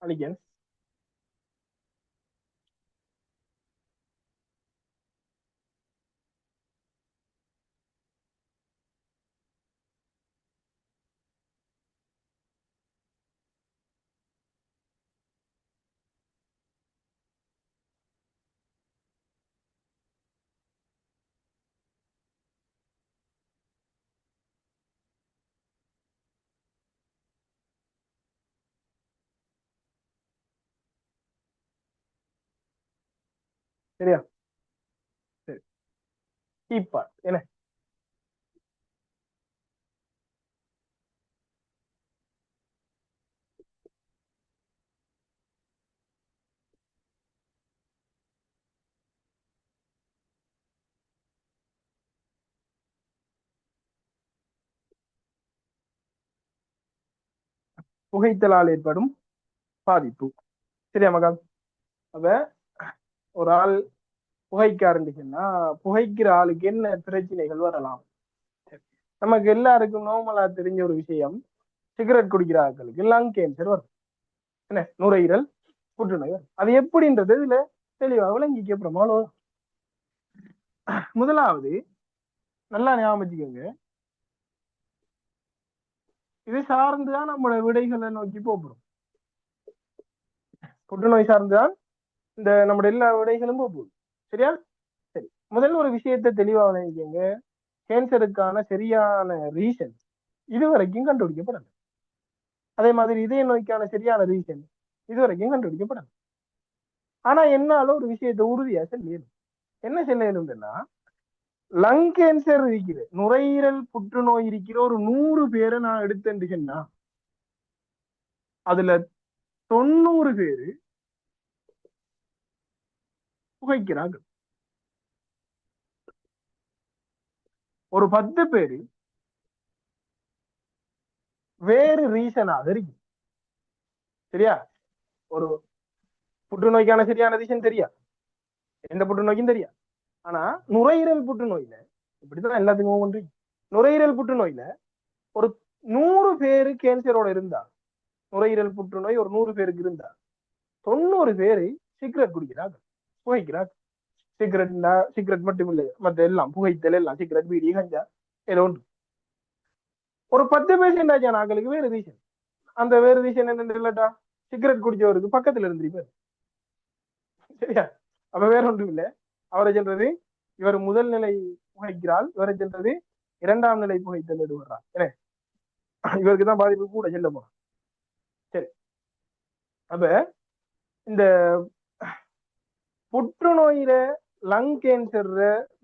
அழிக்கன். சரியா? சரி, கீப்பாட் என்ன? புகைத்தலால் ஏற்படும் பாதிப்பு. சரியா மகா? அப்ப ஒரு ஆள் புகைக்க ஆரம்பிச்சுன்னா புகைக்கிற ஆளுக்கு என்ன பிரச்சனைகள் வரலாம்? நமக்கு எல்லாருக்கும் நார்மலா தெரிஞ்ச ஒரு விஷயம், சிகரெட் குடிக்கிற ஆட்களுக்கு லங் கேன்சர் வரும். என்ன, நுரையீரல் புற்றுநோய் வரும். அது எப்படின்றது இதுல தெளிவாக விளங்கிக்க அப்புறமா முதலாவது நல்லா ஞாபகம் வச்சுக்கோங்க, இது சார்ந்துதான் நம்மளோட விடைகளை நோக்கி போகிறோம். புற்றுநோய் சார்ந்துதான் இந்த நம்மளோட எல்லா விடைகளும் போகுது. சரியா? சரி, முதல்ல ஒரு விஷயத்தை தெளிவாக விளங்கிக்கோங்க, கேன்சருக்கான சரியான ரீசன் இதுவரைக்கும் கண்டுபிடிக்கப்படல. அதே மாதிரி இதய நோய்க்கான சரியான ரீசன் இதுவரைக்கும் கண்டுபிடிக்கப்படல. ஆனா என்னால ஒரு விஷயத்தை உறுதியா சொல்லிடும். என்ன சொல்லணும்னா, லங் கேன்சர் இருக்கிற, நுரையீரல் புற்றுநோய் இருக்கிற ஒரு 100 பேரை நான் எடுத்தேன்னா அதுல 90 பேரு புகைக்கிறார்கள். ஒரு 10 பேரு வேறு ரீசனாக இருக்கு. சரியா? ஒரு புற்றுநோய்க்கான சரியான ரீசன் தெரியா, எந்த புற்றுநோய்க்கும் தெரியா. ஆனா நுரையீரல் புற்றுநோயில இப்படிதான் எல்லாத்துக்கும் பண்றீங்க. நுரையீரல் புற்றுநோயில ஒரு 100 பேரு கேன்சரோட இருந்தா, நுரையீரல் புற்றுநோய் ஒரு 100 பேருக்கு இருந்தா 90 பேரு சிகரெட் குடிக்கிறாங்க, புகைக்கிறாங்க. சிகரெட் மட்டும் இல்லை, மற்ற எல்லாம் புகைத்தல் எல்லாம், சிகரெட், பீடி, கஞ்சா ஏதோ ஒன்று. ஒரு 10% நாங்களுக்கு வேறு ரீசன். அந்த வேறு ரீசன் என்ன இல்லட்டா, சிகரெட் குடிச்சவருக்கு பக்கத்துல இருந்திருப்பாரு. சரியா? அப்ப வேற ஒன்றும் இல்லை, அவரை சொல்றது இவர் முதல் நிலை புகைக்கிறாள், இவரை சொல்றது 2ஆம் நிலை புகைத்தல் எடுவர்றார். ஏன்னா இவருக்கு தான் பாதிப்பு கூட செல்ல போறோம். சரி, அப்ப இந்த புற்றுநோயில லங் கேன்சர்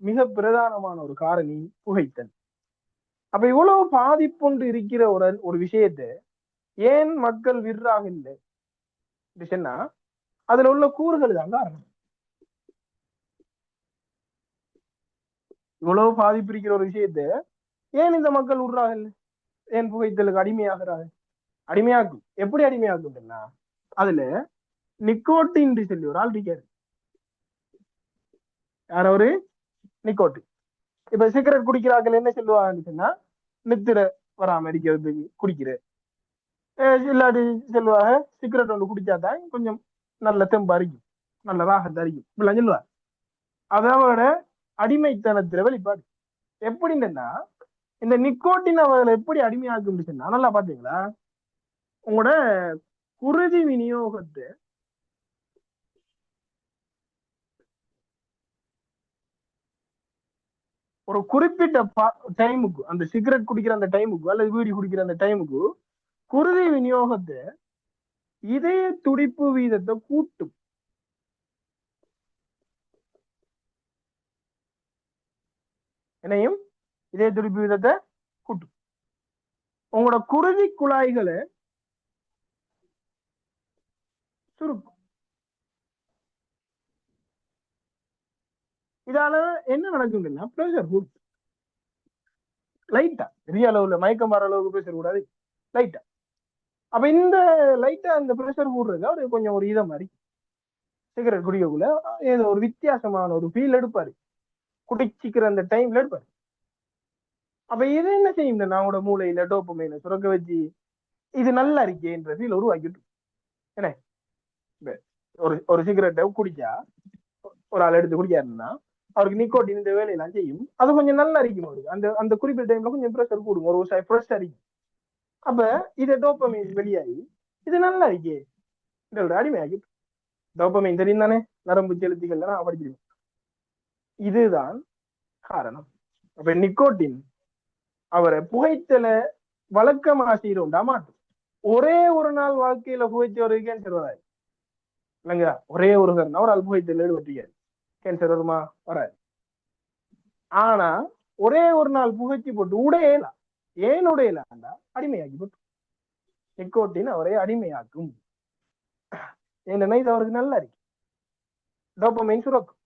மிக பிரதானமான ஒரு காரணி புகைத்தல். அப்ப இவ்வளவு பாதிப்புண்டு இருக்கிற ஒரு விஷயத்தை ஏன் மக்கள் விடுறாக இல்லை சொன்னா அதுல உள்ள கூறுகள் தான் காரணம். இவ்வளவு பாதிப்பு இருக்கிற ஒரு விஷயத்த ஏன் இந்த மக்கள் விடுறாங்க இல்லை, ஏன் புகைத்தலுக்கு அடிமையாகிறாங்க? அடிமையாக்கும். எப்படி அடிமையாக்கும்னா, அதுல நிக்கோட்டின் சொல்லி ஒரு ஆள் இருக்காரு. யார? ஒரு நிக்கோட்டின். இப்ப சிகரெட் குடிக்கிறார்கள் என்ன சொல்லுவாங்கன்னு சொன்னா, நித்திர வராம இருக்கிறதுக்கு குடிக்கிற, இல்லாட்டி சொல்லுவாங்க சிகரெட் ஒன்று குடிச்சாதான் கொஞ்சம் நல்ல தெம்பு அரிக்கும், நல்ல ராகத்தை அரிக்கும், இப்படிலாம் சொல்லுவாங்க. அதோட அடிமைத்தனத்துல வெளிப்பாடு. எப்படின்னா, இந்த நிக்கோட்டின் அவர்களை எப்படி அடிமையாக்கும் சொன்னா, நல்லா பாத்தீங்களா, உங்களோட குருதி விநியோகத்தை ஒரு குறிப்பிட்ட டைமுக்கு, அந்த சிகரெட் குடிக்கிற அந்த டைமுக்கு அல்லது வீடி குடிக்கிற அந்த டைமுக்கு குருதி விநியோகத்தை, இதய துடிப்பு வீதத்தை கூட்டும். என்னையும் இதய துடிப்பு வீதத்தை கூட்டும். உங்களோட குருதி குழாய்களை சுருக்கும். இதால என்ன நடக்குதுன்னா, பிரஷர் கூடும். லைட்டா, பெரிய அளவுல மயக்கம் வர அளவுக்கு பிரஷர் கூடாது, லைட்டா. அப்ப இந்த லைட்டா இந்த பிரஷர் கூடுறது அவரு கொஞ்சம் ஒரு இதம் மாதிரி சிகரெட் குடிக்கக்குள்ள ஏதோ ஒரு வித்தியாசமான ஒரு ஃபீல் எடுப்பாரு, குடிச்சிக்கிற அந்த டைம்ல எடுப்பாரு. அப்ப இது என்ன செய்யும், நம்மளோட மூளையில டோப்பமைனை சுரக்க வச்சு இது நல்லா இருக்கேன்ற ஃபீல் உருவாக்கிட்டு, என்ன ஒரு ஒரு சிகரெட்டை குடிச்சா ஒரு ஆள் எடுத்து குடிக்காருன்னா அவருக்கு நிக்கோட்டின் இந்த வேலையெல்லாம் செய்யும். அது கொஞ்சம் நல்லா இருக்கும் அவருக்கு. அந்த அந்த குறிப்பிட்ட டைம்ல கொஞ்சம் ப்ரெஷர் கூடும், ஒரு ஃப்ரெஷ் அடிக்கும். அப்ப இது டோப்பமைன் வெளியாகி இது நல்லா இருக்கே இதோட அடிமையாகி. டோப்பமைன் தெரியும் தானே, நரம்பு செலுத்திகள் படிச்சிருக்கோம். இதுதான் காரணம். அப்ப நிக்கோட்டின் அவரை புகைத்தல வழக்கமா செய்யறோம்டா மாட்டோம். ஒரே ஒரு நாள் வாழ்க்கையில புகைச்சு ஒரு கேன்சர் வராது இல்லைங்களா? ஒரே ஒரு ஆள் புகைத்தல ஈடுபட்டிருக்காரு, கேன்சர் வருமா? வராது. ஆனா ஒரே ஒரு நாள் புகைச்சி போட்டு உடையலாம். ஏன் உடையலாண்டா அடிமையாக்கி போட்டு. நிக்கோட்டின் அவரை அடிமையாக்கும். ஏன்னா இது அவருக்கு நல்லா இருக்கு, டோப்பமைன் சுரக்கும்,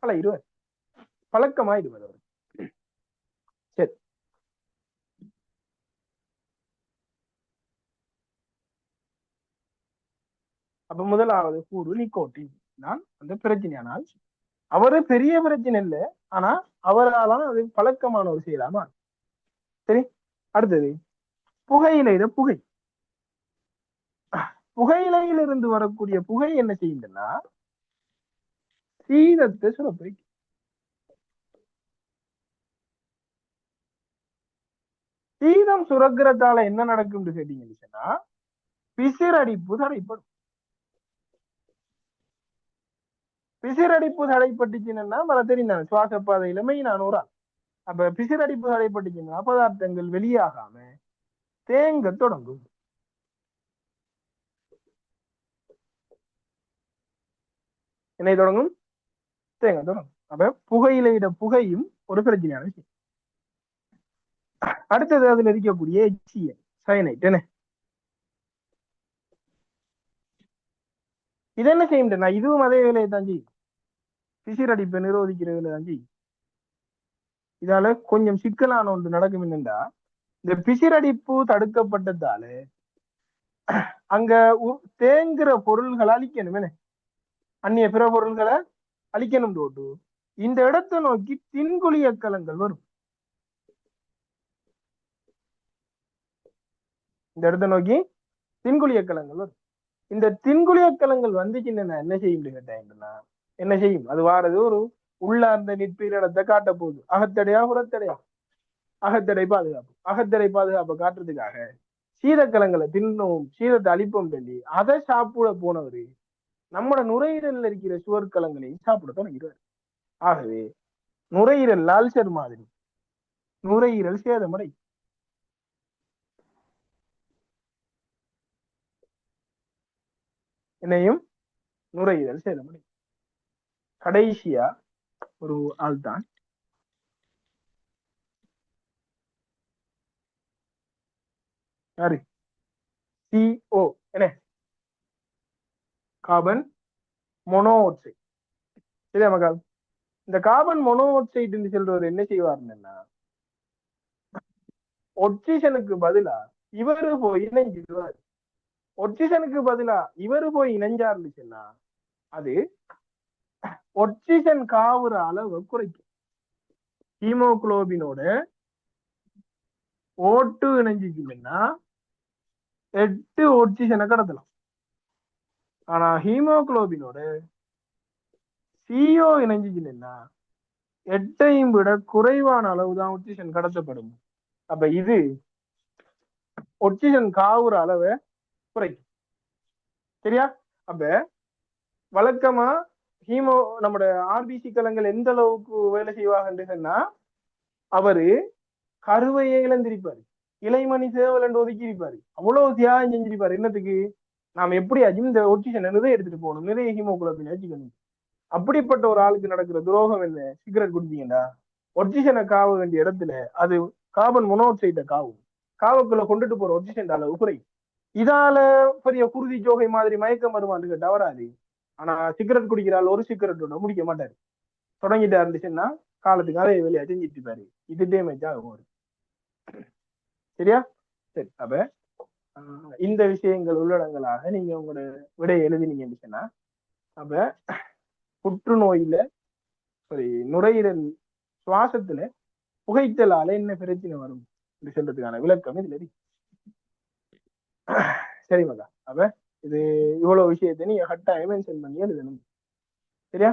பழகிடுவார், பழக்கமாயிடுவார் அவருக்கு. சரி, அப்ப முதலாவது கூறு நிக்கோட்டின் தான் அந்த பிரச்சனையானால் அவரு பெரிய பிரச்சனை இல்லை, ஆனா அவரால் அது பழக்கமான ஒரு செயலாமா. சரி, அடுத்தது புகையிலையில புகை. புகையிலையிலிருந்து வரக்கூடிய புகை என்ன செய்யுதுன்னா சீதத்தை சுரப்பிக்கும். சீதம் சுரக்கிறதால என்ன நடக்கும் கேட்டீங்கன்னா பிசிரடிப்பு தடைப்படும். பிசிரடிப்பு தடைப்பட்டுச்சுன்னா மழை தெரியும், சுவாச பாதையில மெயினான ஒரு ஆள். அப்ப பிசிரடிப்பு தடைப்பட்டுச்சுன்னா பதார்த்தங்கள் வெளியாகாம தேங்க தொடங்கும். என்ன தொடங்கும்? தேங்க தொடங்கும். அப்ப புகையிலையிட புகையும் ஒரு பிரச்சனையான விஷயம். அடுத்தது அதுல இருக்கக்கூடிய HCl சயனைட் என்ன, இது என்ன செய்யும்? இதுவும் அதே வேலையை தான் செய்யும், பிசிரடிப்பை நிரோதிக்கிற வேலை தான் செய்யும். இதால கொஞ்சம் சிக்கலான ஒன்று நடக்கும். என்னண்டா இந்த பிசிரடிப்பு தடுக்கப்பட்டதால அங்க தேங்குற பொருள்களை அழிக்கணும், என்ன அந்நிய பிற பொருள்களை அழிக்கணும் தோட்டு இந்த இடத்தை நோக்கி தின்குழிய கலங்கள் வரும். இந்த இடத்தை நோக்கி தின்குழிய கலங்கள் வரும். இந்த தின்குழிய கலங்கள் வந்துச்சுன்னா என்ன செய்யும் கேட்டா என்ன செய்யும்? அது வாரது ஒரு உள்ளார்ந்த நிற்பீரிடத்தை காட்ட போகுது. அகத்தடையா புறத்தடையா? அகத்தடை பாதுகாப்பு. அகத்தடை பாதுகாப்பை காட்டுறதுக்காக சீதக்கலங்களை தின்னும், சீதத்தை அழிப்போம் சொல்லி அதை சாப்பிட போனவரு நம்மட நுரையீரல் இருக்கிற சுவர்கலங்களையும் சாப்பிட தொடங்கிறார். ஆகவே நுரையீரல் அல்சர் மாதிரி நுரையீரல் சேதமடை. என்னையும் நுரையீரல் சேதமடை. கடைசியா ஒரு ஆள் தான் யாரு? CO என்ன, கார்பன் மோனோஆக்சைடு. சரியா மக்கள்? இந்த கார்பன் மோனோஆக்சைடு சொல்றவர் என்ன செய்வாருன்னா ஒக்சிஜனுக்கு பதிலா இவரு போய் இணைஞ்சிடுவாரு. ஒக்சிஜனுக்கு பதிலா இவரு போய் இணைஞ்சாருச்சுன்னா அது ஒக்சிஜன் காவுற அளவு குறைக்கும். ஹீமோகுளோபினோட O2 இணைஞ்சிச்சுன்னா 8 ஒக்சிஜனை கடத்தலாம். ஆனா ஹீமோகுளோபினோட CO இணைஞ்சிச்சுன்னா 8ஐயும் விட குறைவான அளவுதான் ஒக்சிஜன் கடத்தப்படும். அப்ப இது ஒக்சிஜன் காவுற அளவை குறைக்கும். சரியா? அப்ப வழக்கமா ஹீமோ நம்மட RBC கலங்கள் எந்த அளவுக்கு வேலை செய்வாங்க சொன்னா அவரு கருவையே இழந்திருப்பாரு, இளைமணி சேவல் என்று ஒதுக்கி இருப்பாரு, அவ்வளவு தியாகம் செஞ்சிருப்பாரு. என்னத்துக்கு? நாம் எப்படியாச்சும் இந்த ஒக்சிஜன் நிறைய எடுத்துட்டு போகணும், நிறைய ஹீமோகுளோபின் வச்சுக்கணும். அப்படிப்பட்ட ஒரு ஆளுக்கு நடக்கிற துரோகம் என்ன? சிகரெட் குடிச்சீங்கன்னா ஒக்சிஜனை காவ வேண்டிய இடத்துல அது கார்பன் மோனோஆக்சைடை காவும். காவக்குள்ள கொண்டுட்டு போற ஒக்சிஜன் அளவு குறையும். இதால பெரிய குருதி ஜோகை மாதிரி மயக்கம் வருமானு கேட்டா வராது. ஆனா சிகரெட் குடிக்கிறாள் ஒரு சிகரெட்டோட முடிக்க மாட்டாரு. தொடங்கிட்டா இருந்துச்சுன்னா காலத்துக்கு அதே வேலையா செஞ்சுட்டு இருப்பாரு. இது டேமேஜ் ஆகும். சரியா? சரி, அப்ப இந்த விஷயங்கள் உள்ளடங்களாக நீங்க உங்களோட விடை எழுதினீங்கன்னா அப்ப புற்றுநோயில நுரையீரல் சுவாசத்துல புகைத்தலால என்ன பிரச்சனை வரும் என்று சொல்றதுக்கான விளக்கம் இதுல இருக்கு. சரி மகா, அப்ப இது இவ்வளவு விஷயத்தை நீங்க கட்டாயம் மென்ஷன் பண்ணி எழுதணும். சரியா?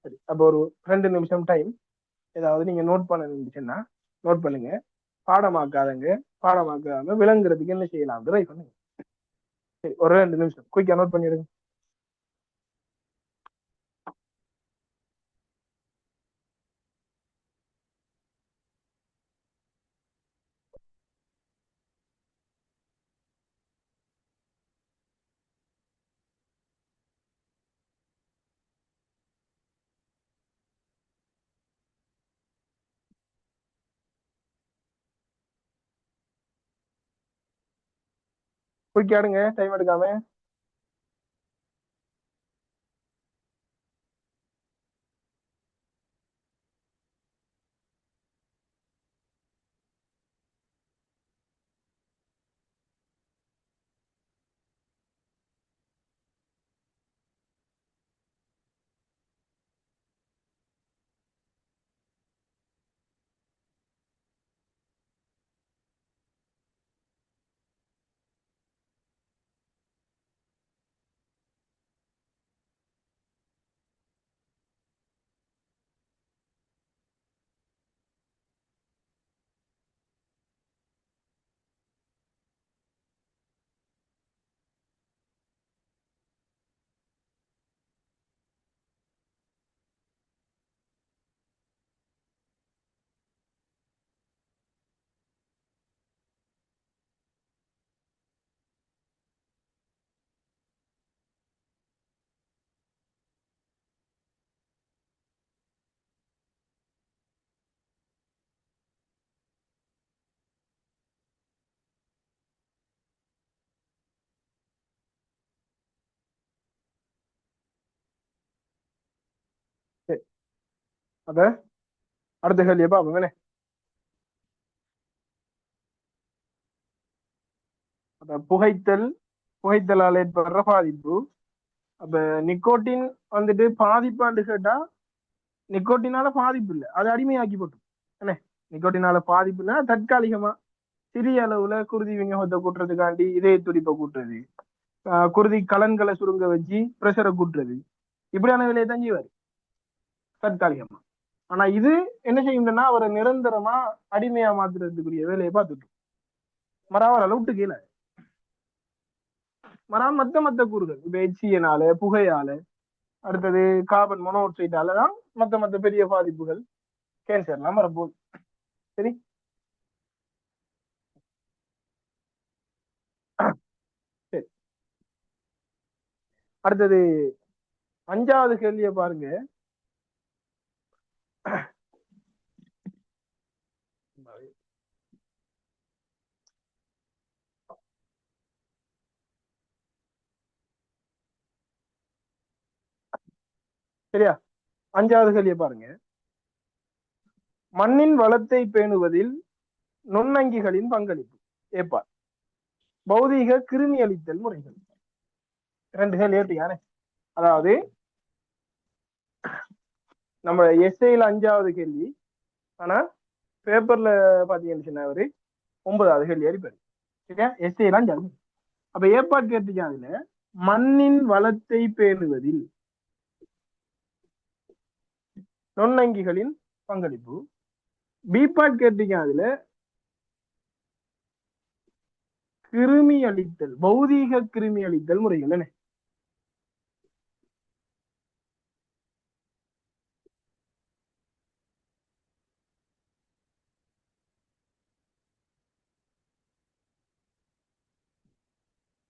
சரி, அப்ப ஒரு 2 நிமிஷம் டைம். ஏதாவது நீங்க நோட் பண்ண இருந்துச்சுன்னா நோட் பண்ணுங்க. பாடமாக்காதங்க. பாடமாக்காம விளங்குறதுக்கு என்ன செய்யலாம் ட்ரை பண்ணுங்க. சரி, ஒரு 2 நிமிஷம் குயிக்கா நோட் பண்ணிடுங்க. குயிக்காடுங்க, டைம் எடுக்காம. சரி, அப்ப அடுத்த கேள்வியை பாப்போம். அப்ப புகைத்தலால் ஏற்படுற பாதிப்பு. அப்ப நிக்கோட்டின் வந்துட்டு பாதிப்பான்னு கேட்டா நிக்கோட்டினால பாதிப்பு இல்லை, அது அடிமையாக்கி போட்டு என்ன. நிக்கோட்டினால பாதிப்புனா தற்காலிகமா சிறிய அளவுல குருதி விநியோகத்தை கூட்டுறதுக்காண்டி இதய துடிப்பை கூட்டுறது, குருதி கலன்களை சுருங்க வச்சு பிரஷரை கூட்டுறது, இப்படியான வேலையை தான் செய்வாரு தற்காலிகமா. ஆனா இது என்ன செய்யும்னா அவரை நிரந்தரமா அடிமையா மாத்துறதுக்குரிய வேலையை பார்த்துட்டு மறாவர விட்டு கீழே மத்த மத்த கூறுகள் இப்ப எச்சியனால புகையால அடுத்தது கார்பன் மோனோக்சைடால தான் மத்த பெரிய பாதிப்புகள் கேன்சர்லாம் வரப்போகுது. சரி, சரி. அடுத்தது 5வது கேள்வியை பாருங்க. சரியா? 5வது கேள்வியை பாருங்க. மண்ணின் வளத்தை பேணுவதில் நுண்ணங்கிகளின் பங்களிப்பு ஏப்பார். பௌதீக கிருமி அளித்தல் முறைகள். 2 கேள்வி ஏற்றியானே. அதாவது நம்ம எஸ்ஐல 5வது கேள்வி, ஆனா பேப்பர்ல பாத்தீங்கன்னு அவரு 9வது கேள்வி அடிப்பாரு. சரியா? எஸ்ஐல 5வது. அப்ப ஏற்பாடு கேட்டீங்க அதுல மண்ணின் வளத்தை பேணுவதில் நுண்ணங்கிகளின் பங்களிப்பு. பிபாட் கேட்டீங்க அதுல கிருமி அளித்தல், பௌதீக கிருமி அளித்தல் முறைகள் என்ன.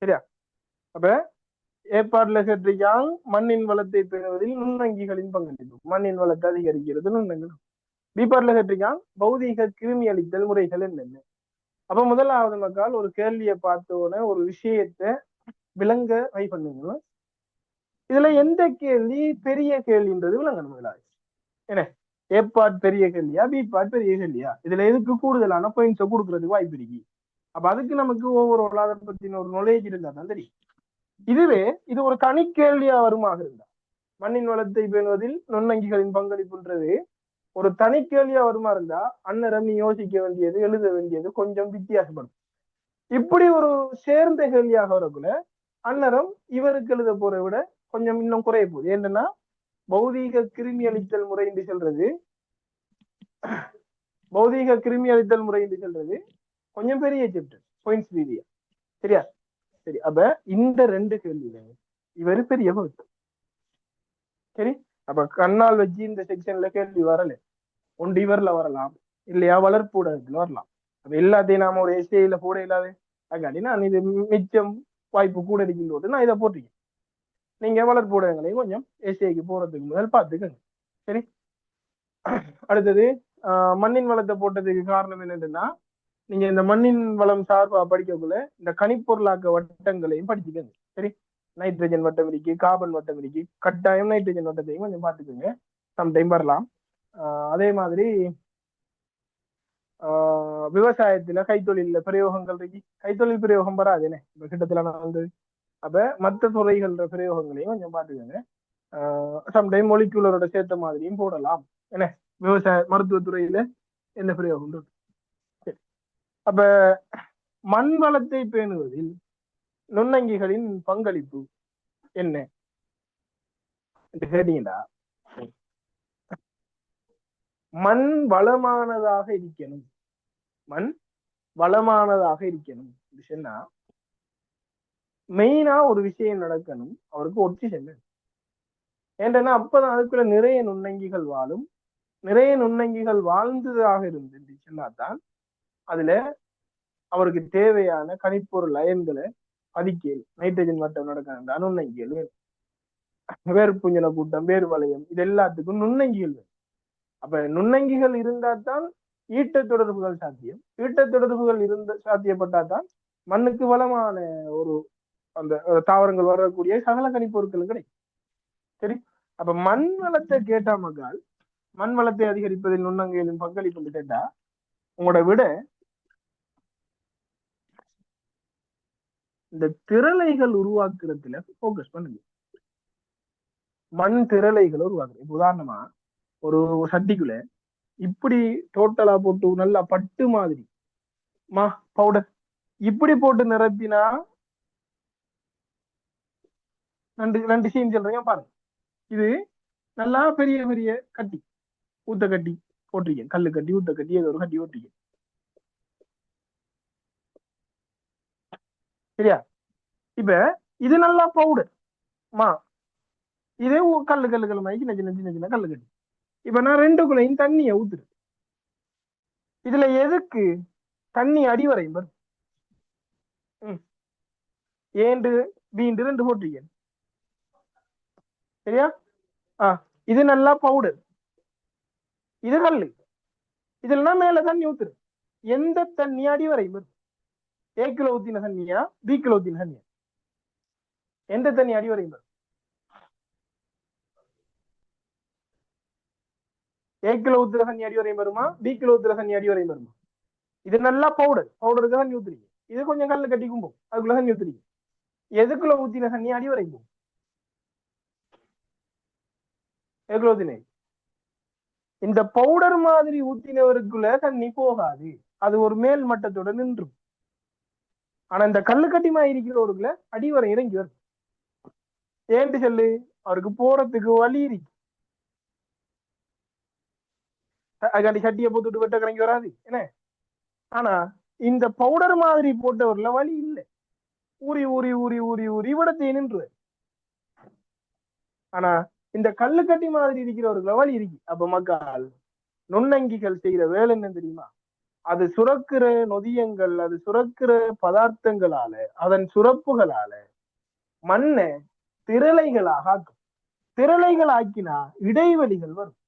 சரியா? அப்ப ஏற்பாடுல கேட்டிருக்காங்க மண்ணின் வளத்தை பேணுவதில் நுண்ணங்கிகளின் பங்களிப்பு, மண்ணின் வளத்தை அதிகரிக்கிறது நுண்ணங்கள். பிபாட்ல கேட்டிருக்காங்க பௌதீக கிருமி அளித்தல் முறைகள் என்னென்ன. அப்ப முதலாவது மக்கள் ஒரு கேள்வியை பார்த்தோன்னே ஒரு விஷயத்தை விளங்க வை பண்ணுங்க. இதுல எந்த கேள்வி பெரிய கேள்வின்றது விளங்கணும் முதலாவது. என்ன, ஏற்பாடு பெரிய கேள்வியா பிபாட் பெரிய கேள்வியா, இதுல எதுக்கு கூடுதலான பாயிண்ட்ஸை கொடுக்கறதுக்கு வாய்ப்பு இருக்கு. அப்ப அதுக்கு நமக்கு ஒவ்வொரு அதை பத்தின ஒரு நாலேஜ் இருந்தா தான் தெரியும். இதுவே இது ஒரு தனி கேள்வியா வருமாக இருந்தா, மண்ணின் வளத்தை பேணுவதில் நுண்ணங்கிகளின் பங்களிப்புன்றது ஒரு தனி கேள்வியா வருமா இருந்தா அந்நேரம் நீ யோசிக்க வேண்டியது எழுத வேண்டியது கொஞ்சம் வித்தியாசப்படும். இப்படி ஒரு சேர்ந்த கேள்வியாக வரக்குள்ள அந்நேரம் இவருக்கு எழுத போற விட கொஞ்சம் இன்னும் குறைய போகுது. ஏன்னா பௌதீக கிருமி அளித்தல் முறை என்று சொல்றது பௌதீக கிருமி அளித்தல் முறை என்று சொல்றது கொஞ்சம் பெரிய சாப்டர் பாயிண்ட்ஸ் ரீதியா. சரியா? சரி, அப்ப இந்த ரெண்டு கேள்வியில இவரு பெரிய பகுத்து. சரி, அப்ப கண்ணால் வச்சு இந்த செக்ஷன்ல கேள்வி வரல. ஒன்று இவர்ல வரலாம், இல்லையா வளர்ப்பு ஊடகத்துல வரலாம். அப்ப எல்லாத்தையும் நாம ஒரு எஸ்ஏல போட இல்லாத அக்காடி நான் இது மிச்சம் வாய்ப்பு கூட இருக்கும்போது நான் இதை போட்டிருக்கேன். நீங்க வளர்ப்பு ஊடகங்களையும் கொஞ்சம் எஸ்ஏக்கு போறதுக்கு முதல் பார்த்துக்கங்க. சரி, அடுத்தது மண்ணின் வளத்தை போட்டதுக்கு காரணம் என்னதுன்னா, நீங்க இந்த மண்ணின் வளம் சார்பா படிக்கக்குள்ள இந்த கனிப்பொருளாக்க வட்டங்களையும் படிச்சுக்கங்க. சரி, நைட்ரஜன் வட்டம் இருக்கு, கார்பன் வட்டம் இருக்கு, கட்டாயம் நைட்ரஜன் வட்டத்தையும் கொஞ்சம் பார்த்துக்கோங்க. சம்டைம் வரலாம். அதே மாதிரி விவசாயத்துல கைத்தொழில பிரயோகங்கள் இருக்கு. கைத்தொழில் பிரயோகம் வராது என்ன இப்ப கிட்டத்துல வந்து. அப்ப மற்ற துறைகள பிரயோகங்களையும் கொஞ்சம் பார்த்துக்கோங்க. சம்டைம் மொலிகுலரோட சேர்த்த மாதிரியும் போடலாம் என்ன விவசாய மருத்துவத்துறையில என்ன பிரயோகம் இருக்கு. அப்ப மண் வளத்தை பேணுவதில் நுண்ணங்கிகளின் பங்களிப்பு என்ன கேட்டீங்களா? மண் வளமானதாக இருக்கணும். மண் வளமானதாக இருக்கணும் சொன்னா மெயினா ஒரு விஷயம் நடக்கணும், அவருக்கு ஒட்சிஜன். ஏன்னா அப்பதான் அதுக்குள்ள நிறைய நுண்ணங்கிகள் வாழும். நிறைய நுண்ணங்கிகள் வாழ்ந்ததாக இருந்து சொன்னாதான் அதுல அவருக்கு தேவையான கனிப்பொருள் அயன்களை பதிக்கல் நைட்ரஜன் வட்டம் நடக்க நுண்ணங்கிகள் வேணும். வேறு புஞ்சன கூட்டம், வேறு வளையம், இது எல்லாத்துக்கும் நுண்ணங்கிகள் வேணும். அப்ப நுண்ணங்கிகள் இருந்தால்தான் ஈட்ட தொடர்புகள் சாத்தியம். ஈட்ட தொடர்புகள் சாத்தியப்பட்டாதான் மண்ணுக்கு வளமான ஒரு அந்த தாவரங்கள் வரக்கூடிய சகல கனிப்பொருட்கள் கிடைக்கும். சரி, அப்ப மண் வளத்தை கேட்டா மகால் மண் வளத்தை அதிகரிப்பதில் நுண்ணங்கிகளின் பங்களிப்பு கேட்டா உங்களோட விட இந்த திரளைகள் உருவாக்குறதுல போக்கஸ் பண்ணுங்க. மண் திரளைகளை உருவாக்குறது. உதாரணமா ஒரு சட்டிக்குள்ள இப்படி டோட்டலா போட்டு நல்லா பட்டு மாதிரி பவுடர் இப்படி போட்டு நிரப்பினா ரெண்டு சீன் சொல்றீங்க பாருங்க. இது நல்லா பெரிய பெரிய கட்டி ஊத்த கட்டி போட்டிருக்கேன், கல்லு கட்டி ஊத்த கட்டி ஏதோ ஒரு கட்டி ஓட்டிருக்கேன். சரியா? இப்ப இது நல்லா பவுடர் இதே கல்லு கல்லு கல்லு மாதிரி சின்ன சின்ன சின்ன சின்ன கல்லு கட்டி. இப்ப நான் ரெண்டுக்குள்ளையும் தண்ணியை ஊத்துரு. இதுல எதுக்கு தண்ணி அடிவரையும் வரும்? ஏண்டு பீண்டு ரெண்டு போட்டிருக்கேன். சரியா? இது நல்லா பவுடர், இது கல்லு. இதுல மேல தண்ணி ஊத்துரு. எந்த தண்ணி அடிவரையும் வரும்? ஏ கிலோ ஊத்தின தண்ணியா, பி கிலோ ஊத்தின தண்ணியா? எந்த தண்ணி அடிவரையும் வரும்? ஏ கிலோ ஊத்துற தண்ணி அடிவரையும் வருமா, பி கிலோ ஊத்துற தண்ணி அடிவரையும் வருமா? இது நல்லா பவுடர், பவுடருக்கு தண்ணி ஊத்துறீங்க. இது கொஞ்சம் கல்லு கட்டிக்கும் போகும், அதுக்குள்ள தண்ணி ஊத்துறீங்க. எதுக்குள்ள ஊத்தின தண்ணி அடிவரையும் போகும்? எதுக்குள்ள ஊத்தின? இந்த பவுடர் மாதிரி ஊத்தினவருக்குள்ள தண்ணி போகாது, அது ஒரு மேல் மட்டத்தோட நின்றும். ஆனா இந்த கல்லு கட்டிமா இருக்கிறவருக்குள்ள அடிவரை இறங்கி வரும். ஏன்ட்டு சொல்லு, அவருக்கு போறதுக்கு வழி இருக்கு. அதுக்காண்டி சட்டியை போட்டுட்டு வெட்ட கறங்கி வராது என்ன. ஆனா இந்த பவுடர் மாதிரி போட்டவர்ல வழி இல்லை, ஊறி ஊறி ஊறி ஊறி ஊறி விடத்தை நின்று. ஆனா இந்த கல்லு கட்டி மாதிரி இருக்கிறவர்கள் வழி இருக்கு. அப்ப மக்கள் நுண்ணங்கிகள் செய்யற வேலை என்ன தெரியுமா? அது சுரக்கிற நொதியங்கள், அது சுரக்கிற பதார்த்தங்களால, அதன் சுரப்புகளால மண்ணை திரளைகளாக ஆக்கும். திரளைகள் ஆக்கினா இடைவெளிகள் வரும்.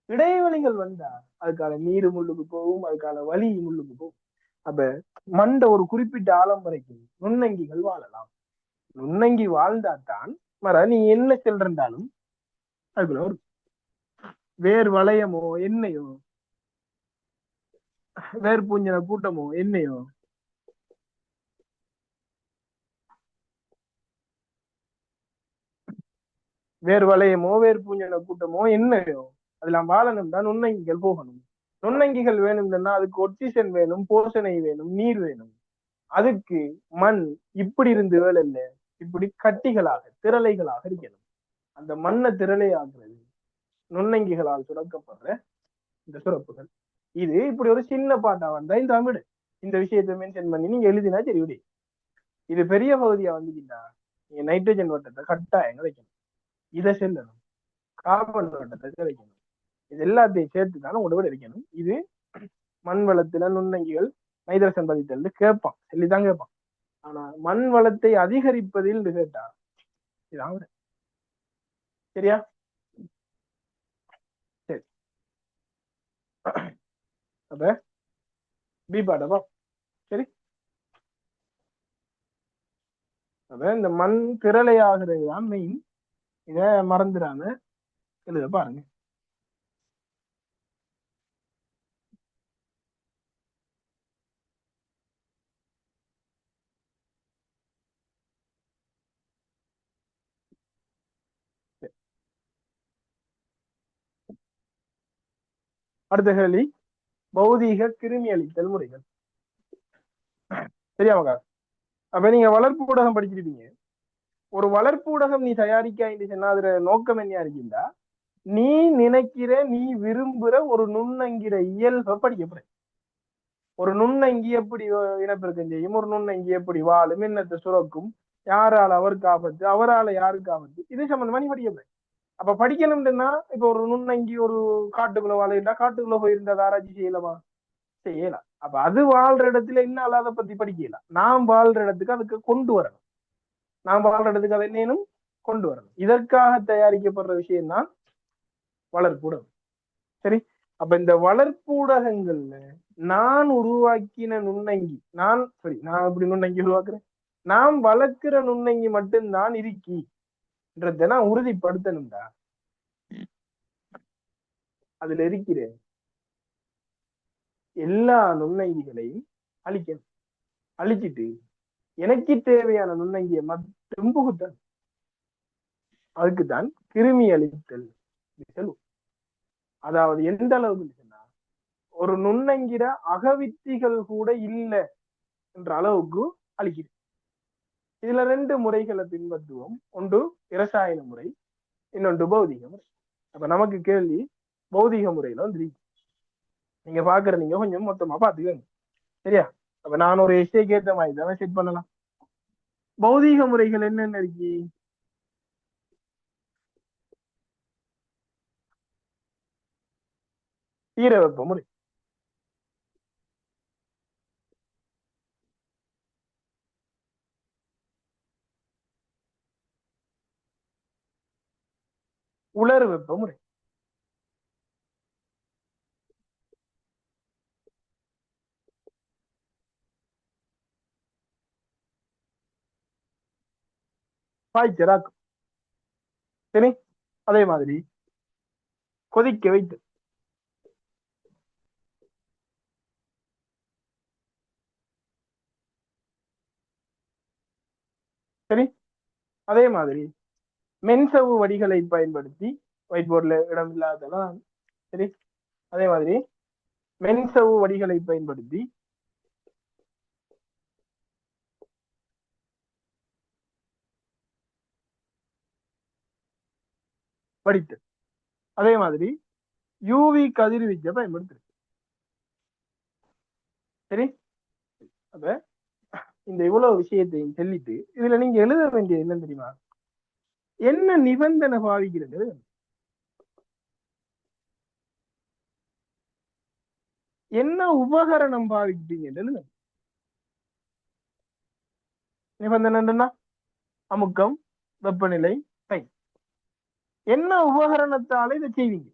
இடைவெளிகள் வந்தா அதுக்கான நீர் முள்ளுக்கு போகும், அதுக்கான வலி முள்ளுக்கு போகும். அப்ப மண்ட ஒரு குறிப்பிட்ட ஆழம் வரைக்கும் நுண்ணங்கிகள் வாழலாம். நுண்ணங்கி வாழ்ந்தாதான் நீ என்ன செல்றாலும் அதுக்குள்ள வரும். வேர் வளையமோ எண்ணெயோ, வேர் பூஞ்சன கூட்டமோ எண்ணெயோ, வேர் வளையமோ வேர் பூஞ்சன கூட்டமோ எண்ணெயோ அதெல்லாம் வாழணும் தான் நுண்ணங்கிகள் போகணும். நுண்ணங்கிகள் வேணும்னா அதுக்கு ஒட்சிஜன் வேணும், போஷணை வேணும், நீர் வேணும். அதுக்கு மண் இப்படி இருந்து வேலை இல்லை, இப்படி கட்டிகளாக திரளைகளாக இருக்கணும். அந்த மண்ணை திரளை ஆகுறது நுண்ணங்கிகளால் சுரக்கப்படுற இந்த சுரப்புகள். இது இப்படி ஒரு சின்ன பாட்டா வந்தா இந்த தமிழ் இந்த விஷயத்தை மென்ஷன் பண்ணி நீங்க எழுதினா சரி விடு. இது பெரிய பகுதியா வந்துட்டீங்கன்னா நீங்க நைட்ரஜன் வட்டத்தை கட்டாயம் கிடைக்கணும், இதை செல்லணும், கார்பன் வட்டத்தை கிடைக்கணும், இது எல்லாத்தையும் சேர்த்துதானே உங்களோட விட இருக்கணும். இது மண் வளத்துல நுண்ணங்கிகள் நைட்ரஜன் பதித்தல் கேட்பான், சொல்லிதான் கேட்பான். ஆனா மண் வளத்தை அதிகரிப்பதில் கேட்டா இதான் விட. சரியா? சரி, அப்ப பி பாடப்பா. சரி, அப்ப இந்த மண் திரளை ஆகுறது தான் மெயின். இத மறந்துடாம எழுத பாருங்க. அடுத்த கேள்வி, பௌதீக கிருமி அளித்தல் முறைகள். சரியா மகா? அப்ப நீங்க வளர்ப்பு ஊடகம் படிச்சிருப்பீங்க. ஒரு வளர்ப்பு ஊடகம் நீ தயாரிக்க சொன்னா அதுல நோக்கம் என்ன இருக்குண்டா, நீ நினைக்கிற நீ விரும்புற ஒரு நுண்ணங்கிற இயல்பை படிக்க. ஒரு நுண்ணங்கி எப்படி இனப்பெருக்கம் செய்யும், ஒரு நுண்ணங்கி எப்படி வாழும், என்னத்தை சுரக்கும், யாரால அவருக்கு ஆபத்து, அவரால் யாருக்கு ஆபத்து, இது சம்பந்தமா நீ படிக்க. அப்ப படிக்கணும்னா இப்ப ஒரு நுண்ணங்கி ஒரு காட்டுக்குள்ள வாழையிட்டா காட்டுக்குள்ள போயிருந்தா ஆராய்ச்சி செய்யலாமா? செய்யலாம். அப்ப அது வாழ்ற இடத்துல என்ன அதை பத்தி படிக்கலாம். நாம் வாழ்ற இடத்துக்கு அதுக்கு கொண்டு வரணும். நாம் வாழ்ற இடத்துக்கு அதை என்னன்னு கொண்டு வரணும். இதற்காக தயாரிக்கப்படுற விஷயம் தான் வளர்ப்புடன். சரி, அப்ப இந்த வளர்ப்பூடகங்கள்ல நான் உருவாக்கின நுண்ணங்கி, நான் எப்படி நுண்ணங்கி உருவாக்குறேன், நாம் வளர்க்கிற நுண்ணங்கி மட்டும்தான் இருக்கின்றத நான் உறுதிப்படுத்தணும்டா. அதுல இருக்கிற எல்லா நுண்ணங்கிகளையும் அழிக்கணும். அழிச்சிட்டு எனக்கு தேவையான நுண்ணங்கியை மட்டும் புகுத்தணும். அதுக்குத்தான் கிருமி அழித்தல். அதாவது எந்த அளவுக்கு சொன்னா, ஒரு நுண்ணங்கிற அகவித்திகள் கூட இல்லை என்ற அளவுக்கு அழிக்குது. இதுல ரெண்டு முறைகளை பின்பற்றுவோம். ஒன்று இரசாயன முறை, இன்னொன்று பௌதிக முறை. அப்ப நமக்கு கேள்வி பௌதிக முறையில வந்து நீங்க பாக்குற நீங்க கொஞ்சம் மொத்தமா பாத்துக்கோங்க. சரியா? அப்ப நான் ஒரு எஸ்ஏக்கு ஏற்ற மாதிரி தானே செட் பண்ணலாம். பௌதிக முறைகள் என்னென்ன இருக்கு? ஈர வெப்ப முறை, உலர் வெப்ப முறை, பாய்ச்சராக்கும். சரி, அதே மாதிரி கொதிக்க வைத்து. சரி, அதே மாதிரி மென்சவு வடிகளை பயன்படுத்தி, ஒயிட் போர்ட்ல இடம் இல்லாததான். சரி, அதே மாதிரி மென்சவு வடிகளை பயன்படுத்தி படித்து, அதே மாதிரி யூவி கதிர்வீச்சை பயன்படுத்து. சரி, அப்ப இந்த இவ்வளவு விஷயத்தையும் சொல்லிட்டு இதுல நீங்க எழுத வேண்டியது என்ன தெரியுமா, என்ன நிபந்தனை பாவிக்கிறது, என்ன உபகரணம் பாவிக்கிறீங்க. நிபந்தனை அமுக்கம், வெப்பநிலை, டைம். என்ன உபகரணத்தால இதை செய்வீங்க,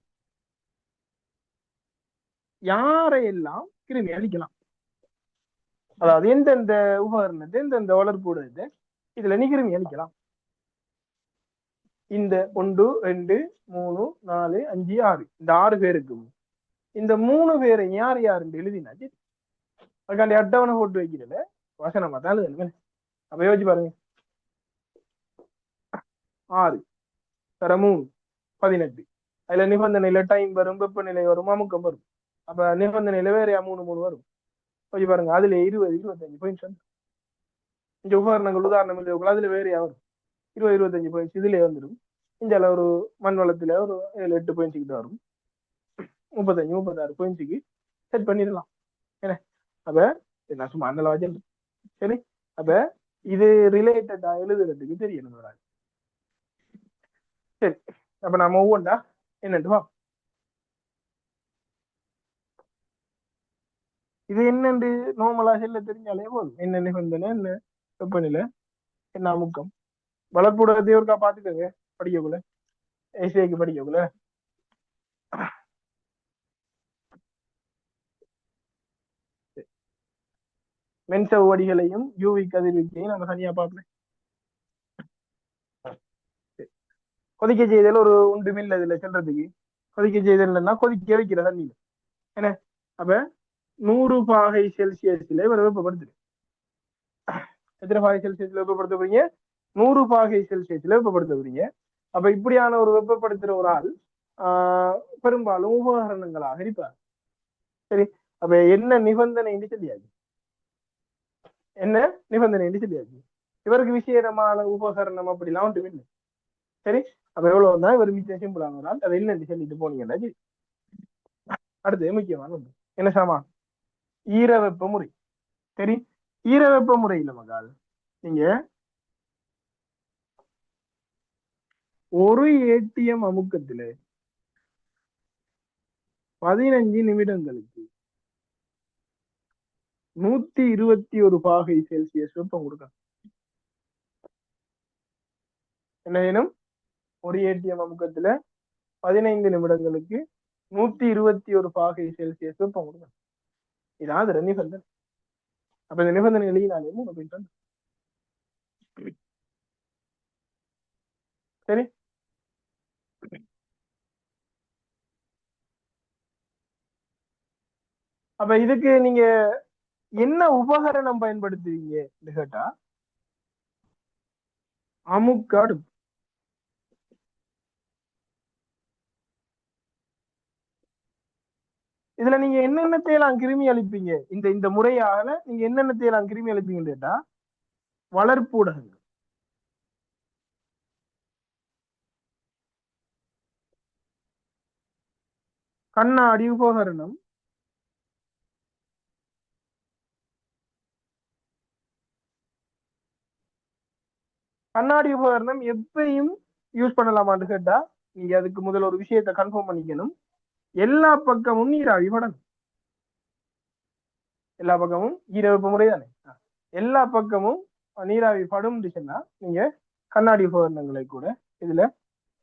யாரையெல்லாம் கிருமி அழிக்கலாம், அதாவது எந்தெந்த உபகரணத்தை எந்தெந்த வளர்ப்பு இதுல நீ கிருமி அழிக்கலாம். இந்த 1 2 3 4 5 6 இந்த 6 பேருக்கும் இந்த 3 பேரை யார் யார் என்று எழுதினாச்சு. அதுக்காண்டி அட்டவணை போட்டு வைக்கிறத வசனமா தான் எழுதணும். அப்ப யோசிச்சு பாருங்க, 6 தர 3 18. அதுல நிபந்தனையில டைம் வரும், வெப்பநிலை வரும், அமுக்கம் வரும். அப்ப நிபந்தனையில வேறையா 3 3 வரும். யோசிச்சு பாருங்க, அதுல 20 25 பாயிண்ட்ஸ். இந்த உபகரணங்கள் உதாரணம் இல்லை அதுல வேற வரும் 20-25 பாயிண்ட்ஸ் இதுல வந்துடும். இந்த ஒரு மண் வளத்துல ஒரு 7-8 பாயிண்ட்ஸ் கிட்ட வரும். 35-36 பாயிண்ட்ஸுக்கு செட் பண்ணிடலாம். என்ன அப்ப நான் சும்மா அந்த வச்சு சரி. அப்ப இது ரிலேட்டடா எழுதுறதுக்கு தெரியணும். சரி அப்ப நம்ம ஒவ்வொன்றா என்னட்டு வா. இது என்னண்டு நார்மலா செல்ல தெரிஞ்சாலே போதும். என்ன நிபந்தனை, என்ன வெப்பநிலை, என்ன அமுக்கம். வளர்ப்புடத்தையும் ஒருக்கா பாத்துக்கோங்க படிக்கக்குள்ள, ஏசிஐக்கு படிக்கக்குள்ள. மென்சவ் வடிகளையும் யூவி கதிர்வீச்சையும் நம்ம தனியா பார்ப்போம். கொதிக்க செய்தல் ஒரு உண்டு மில்ல இதுல செல்றதுக்கு. கொதிக்க செய்தல்னா கொதிக்க வைக்கிற தண்ணியில என்ன. அப்ப 100 பாகை செல்சியஸ்ல இவரை வெப்பப்படுத்துது. எத்தனை பாகை செல்சியஸ்ல வெப்பப்படுத்த போறீங்க? 100 பாகை செல்சியஸ்ல வெப்பப்படுத்த போறீங்க. அப்ப இப்படியான ஒரு வெப்பப்படுத்துற ஒரு ஆள் பெரும்பாலும் உபகரணங்களாக இருப்பார். சரி அப்ப என்ன நிபந்தனை என்று சொல்லியாச்சு. என்ன நிபந்தனை என்று சொல்லியாச்சு. இவருக்கு விசேடமான உபகரணம் அப்படிலாம் ஒன்றும் இல்லை. சரி அப்ப எவ்வளவு தான் இவர் மிச்சம் சிம்பிளான ஒரு ஆள். அதை இல்லைன்னு சொல்லிட்டு போனீங்கன்னா சரி. அடுத்து முக்கியமான ஒன்று என்ன சாமா, ஈர வெப்ப முறை. சரி ஈர வெப்ப முறையில மகால் நீங்க ஒரு ஏடிஎம் அமுக்கத்துல 15 நிமிடங்களுக்கு 121 பாகை செல்சியஸ் வெப்பம் கொடுக்கலாம். என்ன வேணும்? ஒரு ஏடிஎம் அமுக்கத்துல 15 நிமிடங்களுக்கு 121 பாகை செல்சியஸ் வெப்பம் கொடுக்கலாம். இதாவது நிபந்தனை. அப்ப இந்த நிபந்தனை எழுதினாலே 3 பாயிண்ட். சரி அப்ப இதுக்கு நீங்க என்ன உபகரணம் பயன்படுத்துவீங்க கேட்டா அமுக்க அடுப்பு. இதுல நீங்க என்னென்னத்தையெல்லாம் கிருமி அளிப்பீங்க? இந்த இந்த முறையால நீங்க என்னென்னத்தையெல்லாம் கிருமி அளிப்பீங்கன்னு கேட்டா வளர்ப்பு ஊடகங்கள், கண்ணாடி உபகரணம், கண்ணாடி உபகரணம் எப்பயும் யூஸ் பண்ணலாமான்னு கேட்டா நீங்க அதுக்கு முதல்ல ஒரு விஷயத்தை கன்ஃபார்ம் பண்ணிக்கணும். எல்லா பக்கமும் நீராவி படணும். எல்லா பக்கமும் ஈர வெப்ப முறை தானே. எல்லா பக்கமும் நீராவி படும் சொன்னா நீங்க கண்ணாடி உபகரணங்களை கூட இதுல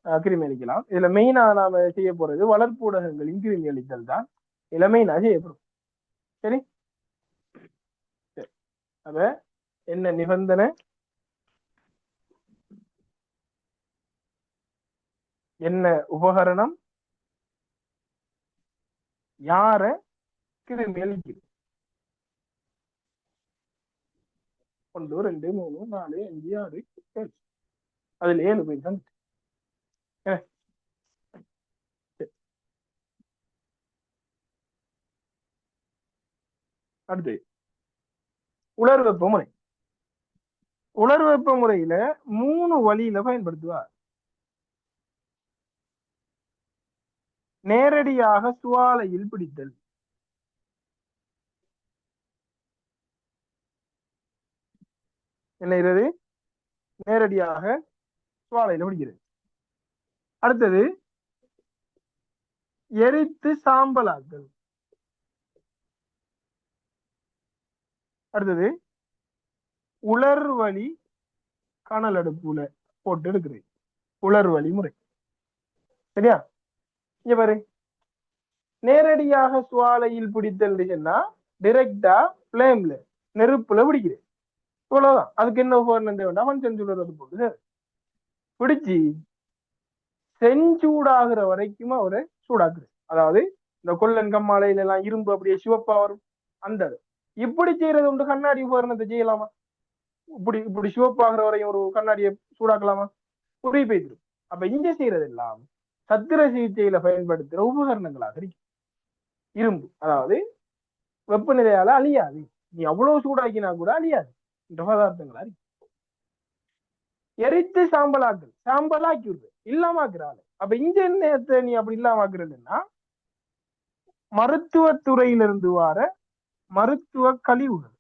கிருமி அளிக்கலாம். இதுல மெயினா நாம செய்ய போறது வளர்ப்பு ஊடகங்களின் கிருமி அளித்தல் தான் இதுல மெயினா செய்யப்படும். சரி அப்ப என்ன நிபந்தனை, என்ன உபகரணம், யார கிருமி அளிக்குது. 1 2 3 4 5 6 7 அதுல 7 போய் தான். அடுத்து உலர் வெப்ப முறை. உலர் வெப்ப முறையில 3 வழியில பயன்படுத்துவார். நேரடியாக சுவாலையில் பிடித்தல். என்ன இது? நேரடியாக சுவாலையில பிடிக்கிறது. அடுத்தது எரித்து சாம்பலாக்கல். அடுத்தது உலர் வழி கனல் அடுப்புல போட்டு எடுக்கிறது. உலர் வழி முறை. சரியா? இங்க பாரு, நேரடியாக சுவாலையில் பிடித்தல் சொன்னா டைரக்டா பிளேம்ல நெருப்புல பிடிக்கிறது. இவ்வளவுதான். அதுக்கு என்ன உபகரணம் தேவைன்னா மஞ்சள் சுடுறது போட்டு பிடிச்சி செஞ்சூடாகிற வரைக்கும் அவரை சூடாக்குறது. அதாவது இந்த கொல்லன் கம்மாலையில எல்லாம் இரும்பு அப்படியே சிவப்பா வரும். அந்த இப்படி செய்யறது உண்டு. கண்ணாடி உபகரணத்தை செய்யலாமா? இப்படி இப்படி சிவப்பாகிற வரையும் ஒரு கண்ணாடியை சூடாக்கலாமா? புரிய போய்த்திரும். அப்ப இங்க செய்யறது எல்லாம் சத்திர சிகிச்சையில பயன்படுத்துற உபகரணங்களாக இருக்கு. இரும்பு அதாவது வெப்பநிலையால அழியாது. நீ அவ்வளவு சூடாக்கினா கூட அழியாது. இந்த பதார்த்தங்களா எரித்து சாம்பலாக்கி விடுது, இல்லாமக்குறாள். அப்ப இங்க என்ன நீ அப்படி இல்லாமக்குறதுன்னா மருத்துவத்துறையிலிருந்து வார மருத்துவ கழிவுகள்,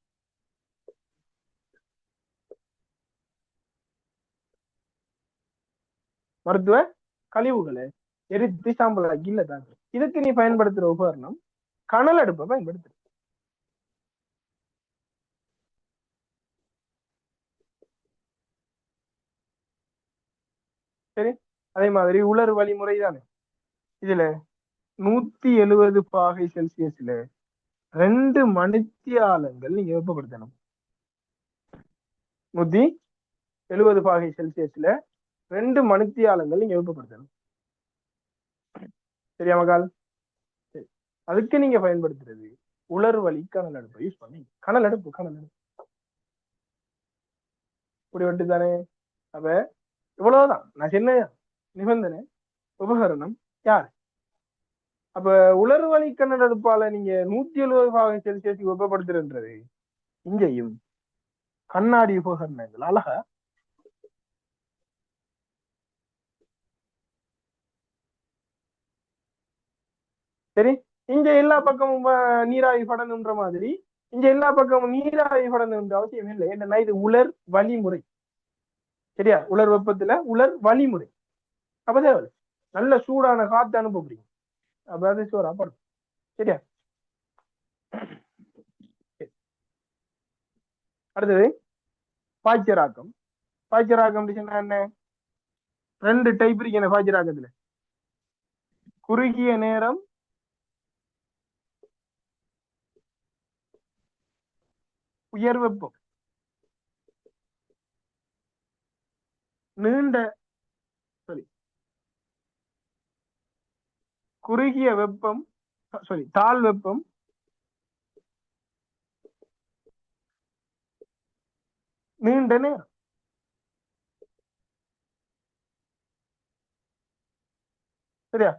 மருத்துவ கழிவுகளை எரித்து சாம்பலாக்கி இல்ல தாங்க. இதுக்கு நீ பயன்படுத்துற உபகரணம் கனல் அடுப்பை பயன்படுத்து. சரி, அதே மாதிரி உலர் வழிமுறை தானே. இதுல 170 பாகை செல்சியஸ்ல 2 மணித்தியாலங்கள் நீங்க வெப்பப்படுத்தணும். 170 பாகை செல்சியஸ்ல 2 மணித்தியாலங்கள் நீங்க வெப்பப்படுத்தணும். சரியா மகால்? சரி, அதுக்கு நீங்க பயன்படுத்துறது உலர் வழி கனல் அடுப்பை யூஸ் பண்ணி. கனல் அடுப்பு இப்படி விட்டு தானே. அப்ப இவ்வளவுதான் நான் சொன்ன நிபந்தனை, உபகரணம் யார். அப்ப உலர் வழி கனல் அடுப்பால நீங்க 170 பாகை செல்சியஸ் வெப்பப்படுத்துறது இங்கேயும் கண்ணாடி உபகரணங்கள் அழகா சரி. இங்க எல்லா பக்கமும் நீராவி படணுன்ற மாதிரி இங்க எல்லா பக்கமும் நீராவி படணுன்ற அவசியம் இல்லை. என்னன்னா இது உலர் வழிமுறை. சரியா, உலர் வெப்பத்துல உலர் வழிமுறை. அப்ப தேவை நல்ல சூடான காத்து அனுப்ப முடியும். அப்ப அது சோறா படும். சரியா, அடுத்தது பாய்ச்சராக்கம். பாய்ச்சராக்கம் என்ன? 2 டைப் இருக்கு பாய்ச்சராக்கத்துல. குறுகிய நேரம் உயர் வெப்பம், நீண்ட குறுகிய வெப்பம் தாழ் வெப்பம், நீண்ட நேரம். சரியா,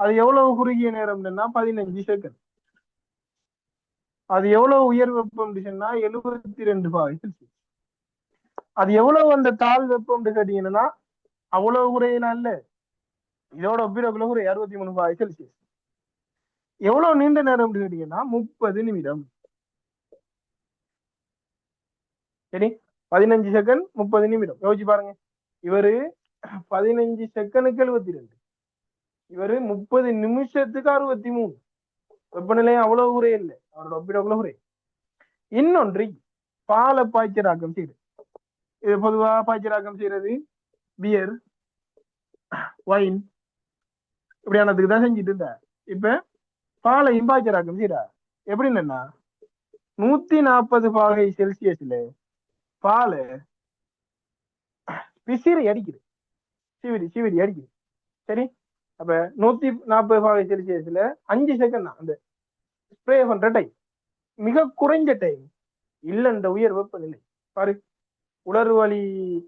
அது எவ்வளவு குறுகிய நேரம்னா 15 செகண்ட். அது எவ்வளவு உயர் வெப்பம் 72 பாகை செல்சியஸ். அது எவ்வளவு அந்த தாழ் வெப்பம் கேட்டீங்கன்னா அவ்வளவு குறையலாம் இல்ல, இதோட ஒப்பிடக்குள்ள குறை 63 பாகை செல்சியஸ். எவ்வளவு நீண்ட நேரம் கேட்டீங்கன்னா 30 நிமிடம். சரி, 15 செகண்ட் 30 நிமிடம். யோசிச்சு பாருங்க. இவரு 15 செகண்டுக்கு 72, இவரு 30 நிமிஷத்துக்கு 63. வெப்பநிலையம் அவ்வளவு குறை இல்லை, அவரோட ஒப்பிடக்குள்ள குறை. இன்னொன்று பாலை பாய்ச்சராக்கம் செய்யுது. இது பொதுவாக பாய்ச்சராக்கம் செய்யறது பியர், வைன் இப்படியானதுக்கு தான் செஞ்சுட்டு இருந்த. இப்ப பாலையும் பாய்ச்சராக்கம் செய்யறா. எப்படின்னா 140 பாகை செல்சியஸ்ல பாலை பிசிறி அடிக்குது, சிவிரி அடிக்குது. சரி, அப்ப 140 பாகை செல்சியஸ்ல 5 செகண்ட் தான் அந்த ஸ்ப்ரே பண்ற டைம், மிக குறைஞ்ச டைம். இல்ல இந்த உயர் வெப்பநிலை பாரு, உலர் வழி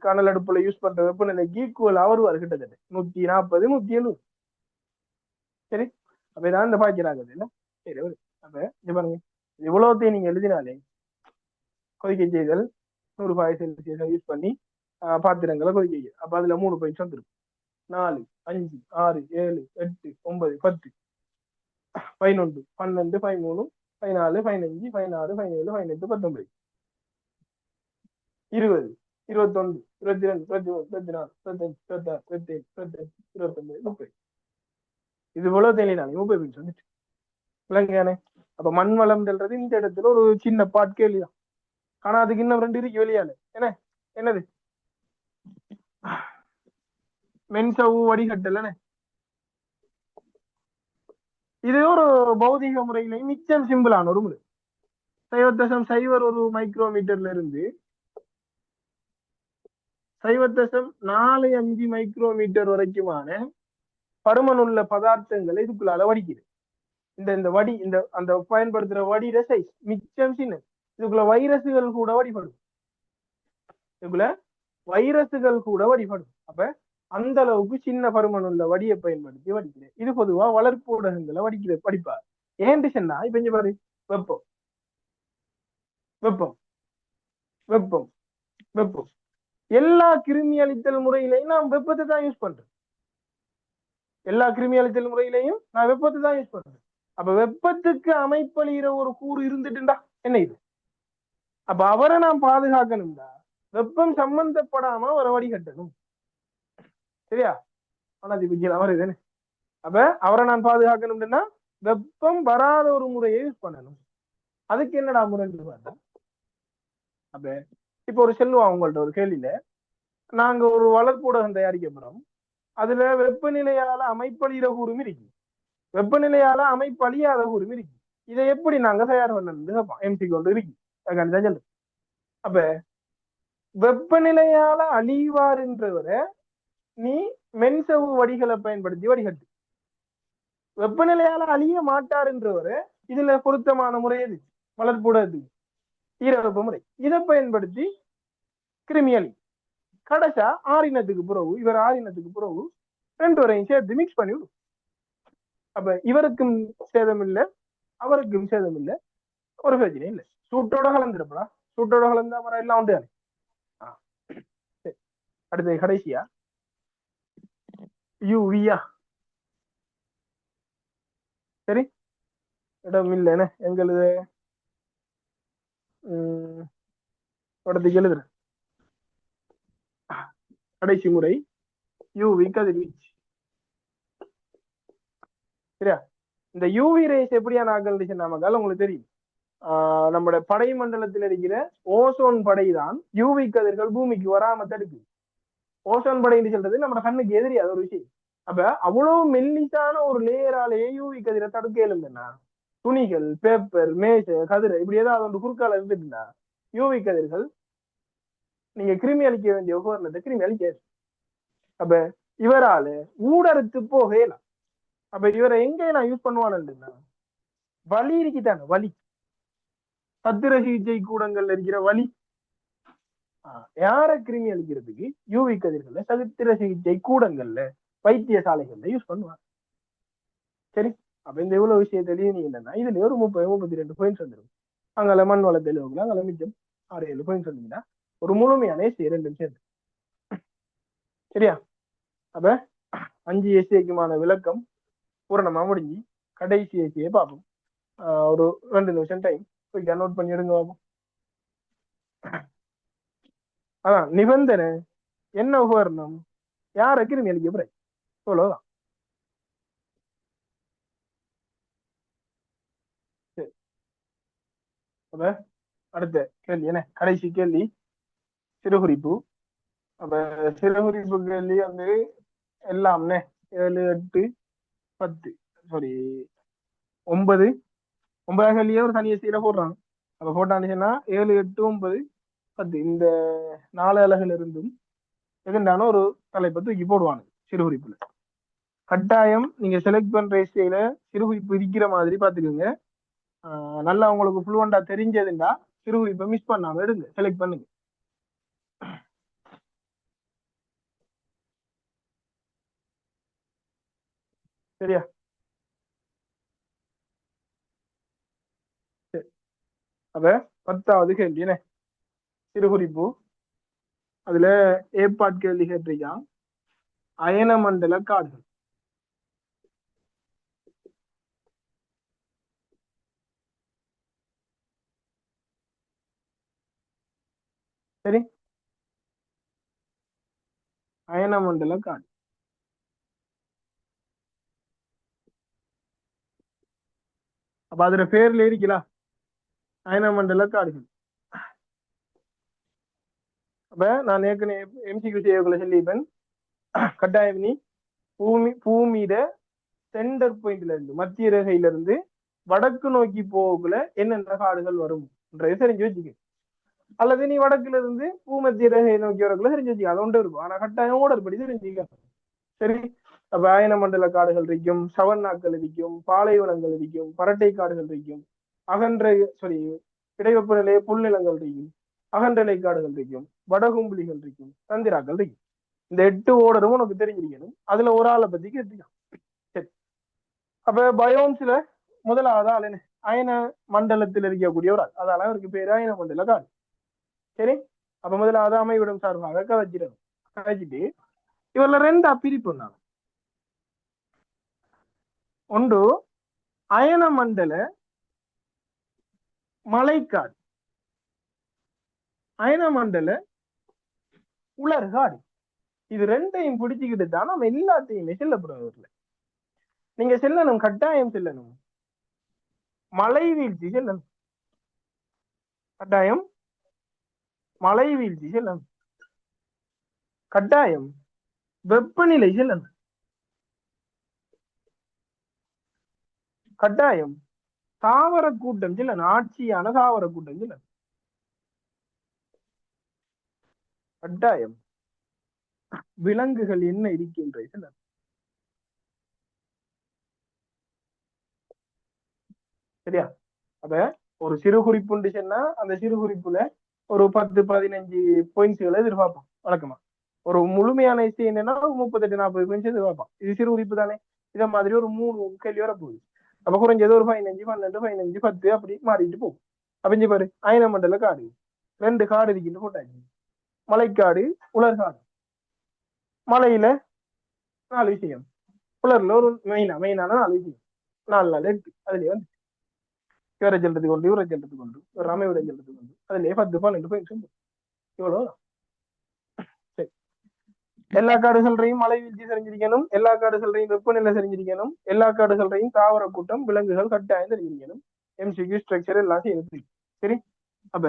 கனல் அடுப்புல யூஸ் பண்ற வெப்பநிலைக்கு ஈக்குவல் வருவார் கிட்டத்தட்ட 140 170. சரி, அப்ப இதான் இந்த பாய்ச்சராகுது இல்ல. சரி, அப்ப இது பாருங்க, இவ்வளவுத்தையும் நீங்க எழுதினாலே கொதிக்கை செய்தல் 100 பாகை செல்சியஸ் யூஸ் பண்ணி பாத்திரங்களை கொதிக்க. அப்ப அதுல 3 பாயிண்ட்ஸ் வந்துடும். 4 5 6 7 8 9 10 11 12 13 14 15 16 17 18 19 20 21 22 23 24 25 26 27 28 29 30. இது போல தெரியலாம் 30 பாயிண்ட்ஸ் வந்துட்டு விளங்கானே. அப்ப மண் வளம்ன்றது இந்த இடத்துல ஒரு சின்ன பாட் கேள்விதான். ஆனா அதுக்கு இன்னும் 2 இருக்கு வெளியால. என்ன என்னது மென்சவு வடிகட்டல். இது ஒரு பௌதிக முறையில மிச்சம் சிம்பிளான ஒரு முறை. 0.01 மைக்ரோமீட்டர்ல இருந்து 0.45 மைக்ரோமீட்டர் வரைக்குமான பருமனுள்ள பதார்த்தங்களை இதுக்குள்ளால வடிக்குது. இந்த வடி இந்த அந்த பயன்படுத்துற வடிற சைஸ் மிச்சம் சின்ன. இதுக்குள்ள வைரசுகள் கூட வடிபடும். அப்ப அந்த அளவுக்கு சின்ன பருமனுள்ள வடியை பயன்படுத்தி வடிக்கிறேன். இது பொதுவா வளர்ப்பு ஊடகங்களை படிப்பார். ஏன்னு சொன்னா இப்ப இங்க பாரு, வெப்பம் வெப்பம். வெப்பம். எல்லா கிருமி அழித்தல் முறையிலையும் நான் வெப்பத்தை தான் யூஸ் பண்றேன். எல்லா கிருமி அழித்தல் முறையிலையும் நான் வெப்பத்தை தான் யூஸ் பண்றேன். அப்ப வெப்பத்துக்கு அமைப்பளிகிற ஒரு கூறு இருந்துட்டுண்டா என்ன இது? அப்ப அவரை நான் பாதுகாக்கணும்டா வெப்பம் சம்பந்தப்படாம அவரை வடிகட்டணும். சரியா? ஆனா அது அவர் இதுன்னு. அப்ப அவரை நான் பாதுகாக்கணும்னா வெப்பம் வராத ஒரு முறையை யூஸ் பண்ணணும். அதுக்கு என்னடா முறைன்னு பார்த்தா, அப்ப இப்ப ஒரு செல்வம் அவங்கள்ட்ட ஒரு கேள்வியில நாங்க ஒரு வளர்ப்பூடகம் தயாரிக்க போறோம். அதுல வெப்பநிலையால அமைப்பழிகிற கூறும் இருக்கு, வெப்பநிலையால அமைப்பழியாத கூறும் இருக்கு. இதை எப்படி நாங்க தயார் பண்ணணும் எம்சி கொண்டு இருக்கு. அப்ப வெப்பநிலையால அழிவாருன்றவரை நீ மென்சவு வடிகளை பயன்படுத்தி வடிகட்டு. வெப்பநிலையால அழிய மாட்டாருன்றவரை இதுல பொருத்தமான முறை எது? வளர்ப்பூடகத்துக்கு ஈர வெப்ப முறை. இதை பயன்படுத்தி கிருமி அழி. கடைசா ஆறினத்துக்கு பிறகு இவர் ஆறினத்துக்கு பிறகு ரெண்டு வரையும் சேர்த்து மிக்ஸ் பண்ணி விடும். அப்ப இவருக்கும் சேதம் இல்லை, அவருக்கும் சேதம் இல்லை, ஒரு பிரச்சனையும் இல்லை. சூட்டோட கலந்துருப்பா. சூட்டோட கலந்தா மரம் எல்லாம் உண்டு. அடுத்தது கடைசியா யூவியா. சரி, இடம் இல்லைன்னு எங்களுது இடத்துக்கு எழுதுறேன். கடைசி முறை யூவி கதிர்வீச்சு. சரியா? இந்த யூவி ரேஸ் எப்படியான ஆக்கள் நமக்கால் உங்களுக்கு தெரியும். நம்முடைய படை மண்டலத்தில் இருக்கிற ஓசோன் படை தான் யூவி கதிர்கள் பூமிக்கு வராம தடுக்குது. ஓசோன் படைன்னு சொல்றது நம்ம கண்ணுக்கு எதிரியாது ஒரு விஷயம். அப்ப அவ்வளவு மெல்லிசான ஒரு லேயராலேயே யூவி கதிரை தடுக்க இயலும்னா துணிகள், பேப்பர், மேசை, கதிரை இப்படி ஏதாவது ஒன்று குறுக்கால இருந்துட்டுனா யூவி கதிர்கள் நீங்க கிருமி அழிக்க வேண்டிய உபகரணத்தை கிருமி அழிக்காது. அப்ப இவரால ஊடறுத்து போகலாம். அப்ப இவரை எங்க நான் யூஸ் பண்ணுவானுன்னா வலி இருக்குதானே, வலி சத்திர சிகிச்சை கூடங்கள்ல இருக்கிற வலி யார கிருமி அழிக்கிறதுக்கு யூவி கதிர்கள்ல சத்திர சிகிச்சை கூடங்கள்ல வைத்தியசாலைகள்ல யூஸ் பண்ணுவாங்க. சரி, அப்ப இந்த இவ்வளவு விஷயத்த எழுதினீங்கன்னா இதுல ஒரு 32 பாயிண்ட்ஸ் வந்துடும். அங்கே மண் வள தெளிவுகள் அங்கே மிச்சம் 6-7 பாயிண்ட்ஸ் வந்தீங்கன்னா ஒரு முழுமையான எஸ்ஏ ரெண்டும் சேர்ந்து. சரியா? அப்ப 5 எஸ்ஏக்குமான விளக்கம் பூரணமா முடிஞ்சு கடைசி எஸ்ஏ பார்ப்போம். ஒரு 2 நிமிஷம் டைம் நோட் பண்ணி எடுங்க பார்ப்போம். அதான் நிபந்தனை என்ன உபகரணம் யார கிருமி அழிக்க போற, இவ்வளவுதான். அப்ப அடுத்த கேள்வி என்ன? கடைசி கேள்வி சிறுகுறிப்பு. அப்ப சிறுகுறிப்பு கேள்வி வந்து எல்லாம்னே 7, 8, 10 சாரி 9 கேள்வியே ஒரு தனி எஸ்சியில போடுறாங்க. அப்ப போட்டானுச்சுன்னா 7, 8, 9, 10 இந்த 4 அலகுல இருந்தும் எதுண்டான ஒரு தலைப்பை தூக்கி போடுவாங்க சிறுகுறிப்புல. கட்டாயம் நீங்க செலக்ட் பண்ற எஸ்சியில சிறுகுறிப்பு இருக்கிற மாதிரி பாத்துக்கோங்க. நல்லா உங்களுக்கு ஃப்ளூவண்டா தெரிஞ்சதுண்டா சிறுகுறிப்பை மிஸ் பண்ணாம எடுங்க, செலக்ட் பண்ணுங்க. சரியா? அப்ப 10வது கேள்வி என்ன? சிறுகுறிப்பு. அதுல ஏற்பாட் கேள்வி கேட்டிருக்கான் அயன மண்டல காடுகள். சரி, அயன மண்டல காடு. அப்ப அதுல பேர்ல இருக்கலாம் அயன மண்டல காடுகள். அப்ப நான் ஏற்கனவே எம்சிக்யூ செய்யக்குள்ள சொல்லிப்பேன், கட்டாயம் நீ பூமியில சென்டர் பாயிண்ட்ல இருந்து மத்திய ரேகையில இருந்து வடக்கு நோக்கி போகக்குள்ள என்னென்ன காடுகள் வரும் தெரிஞ்சு வச்சுக்க. அல்லது நீ வடக்குல இருந்து பூமத்திய ரேகையை நோக்கி வரக்குள்ள தெரிஞ்சு வச்சுக்க. அது ஒன்று இருக்கும். ஆனா கட்டாயம் ஓடர் படி தெரிஞ்சுக்க. சரி, அப்ப அயன மண்டல காடுகள் இருக்கும், சவன்னாக்கள் இருக்கும், பாலைவனங்கள் இருக்கும், பரட்டை காடுகள் இருக்கும், அகன்ற சாரி இடைவெப்ப நிலைய புல்நிலங்கள் இருக்கும், அகன்றலை காடுகள் இருக்கும், வடகும்புலிகள் இருக்கும், தந்திராக்கள் இருக்கும். இந்த 8 ஓடரும் உனக்கு தெரிஞ்சிருக்கணும். அதுல ஒரு ஆளை பத்தி கேட்டுக்கலாம். சரி, அப்ப பயோம்ஸ்ல முதலாவது ஆள் என்ன? அயன மண்டலத்தில் இருக்கக்கூடிய ஒரு ஆள், அதால அவருக்கு பேரு அயன மண்டல காடு. சரி. அப்ப முதலாவது அமைவிடம் சார்பாக கதைச்சிடணும். கதைச்சிட்டு இவர்ல ரெண்டா பிரிப்பு நான். ஒன்று அயன மண்டல மலைக்காடு, அயன மண்டல உலர்காடு. இது ரெண்டையும் பிடிச்சுக்கிட்டு தான் நம்ம எல்லாத்தையுமே செல்லப்படுறதுல. நீங்க செல்லணும், கட்டாயம் செல்லணும். மலை வீழ்ச்சி செல்லணும், கட்டாயம். மலை வீழ்ச்சி செல்லணும், கட்டாயம். வெப்பநிலை செல்லணும், கட்டாயம். தாவர கூட்டம் செல்லணும், ஆட்சியான தாவர கூட்டம் செல்லணும், கட்டாயம். விலங்குகள் என்ன இருக்கின்ற செல்லணும். சரியா? அப்ப ஒரு சிறு குறிப்புண்டு சொன்னா அந்த சிறு குறிப்புல ஒரு 10-15 பாயிண்ட்ஸ்களை எதிர்பார்ப்போம் வழக்கமா. ஒரு முழுமையான இசை என்னன்னா 38-40 பாயிண்ட்ஸ் எதிர்பார்ப்பான். இது சிறு குறிப்பு தானே. இத மாதிரி ஒரு 3 கேள்வி வர போகுது. அப்ப குறைஞ்சது ஒரு 15, 12, 15, 10 அப்படி மாறிட்டு போகும். அப்ப இங்க பாரு, அயன மண்டல காடு, 2 காடு இருக்குன்னு போட்டாச்சு. மலைக்காடு, உலர்காடு. மலையில 4 விஷயம், உலர்ல ஒரு மெயினான 4 விஷயம். 4 8 அதுலயே வந்து இவரை செல்றதுக்கு கொண்டு, இவரை செல்றதுக்கு கொண்டு, ஒரு அமைவிட செல்றதுக்கு கொண்டு, அதுலயே 10-12 பாயிண்ட்ஸ் இவ்வளவு. சரி. எல்லா காடுகளையும் மலை வீழ்ச்சி தெரிஞ்சிருக்கணும், எல்லா காடுகளையும் வெப்பநிலை தெரிஞ்சிருக்கணும், எல்லா காடுகளையும் தாவர கூட்டம் விலங்குகள் கட்டாயம் தெரிஞ்சிருக்கணும். எம்சிக்யூ ஸ்ட்ரக்சர் எல்லாத்தையும் இருக்கு. சரி. அப்ப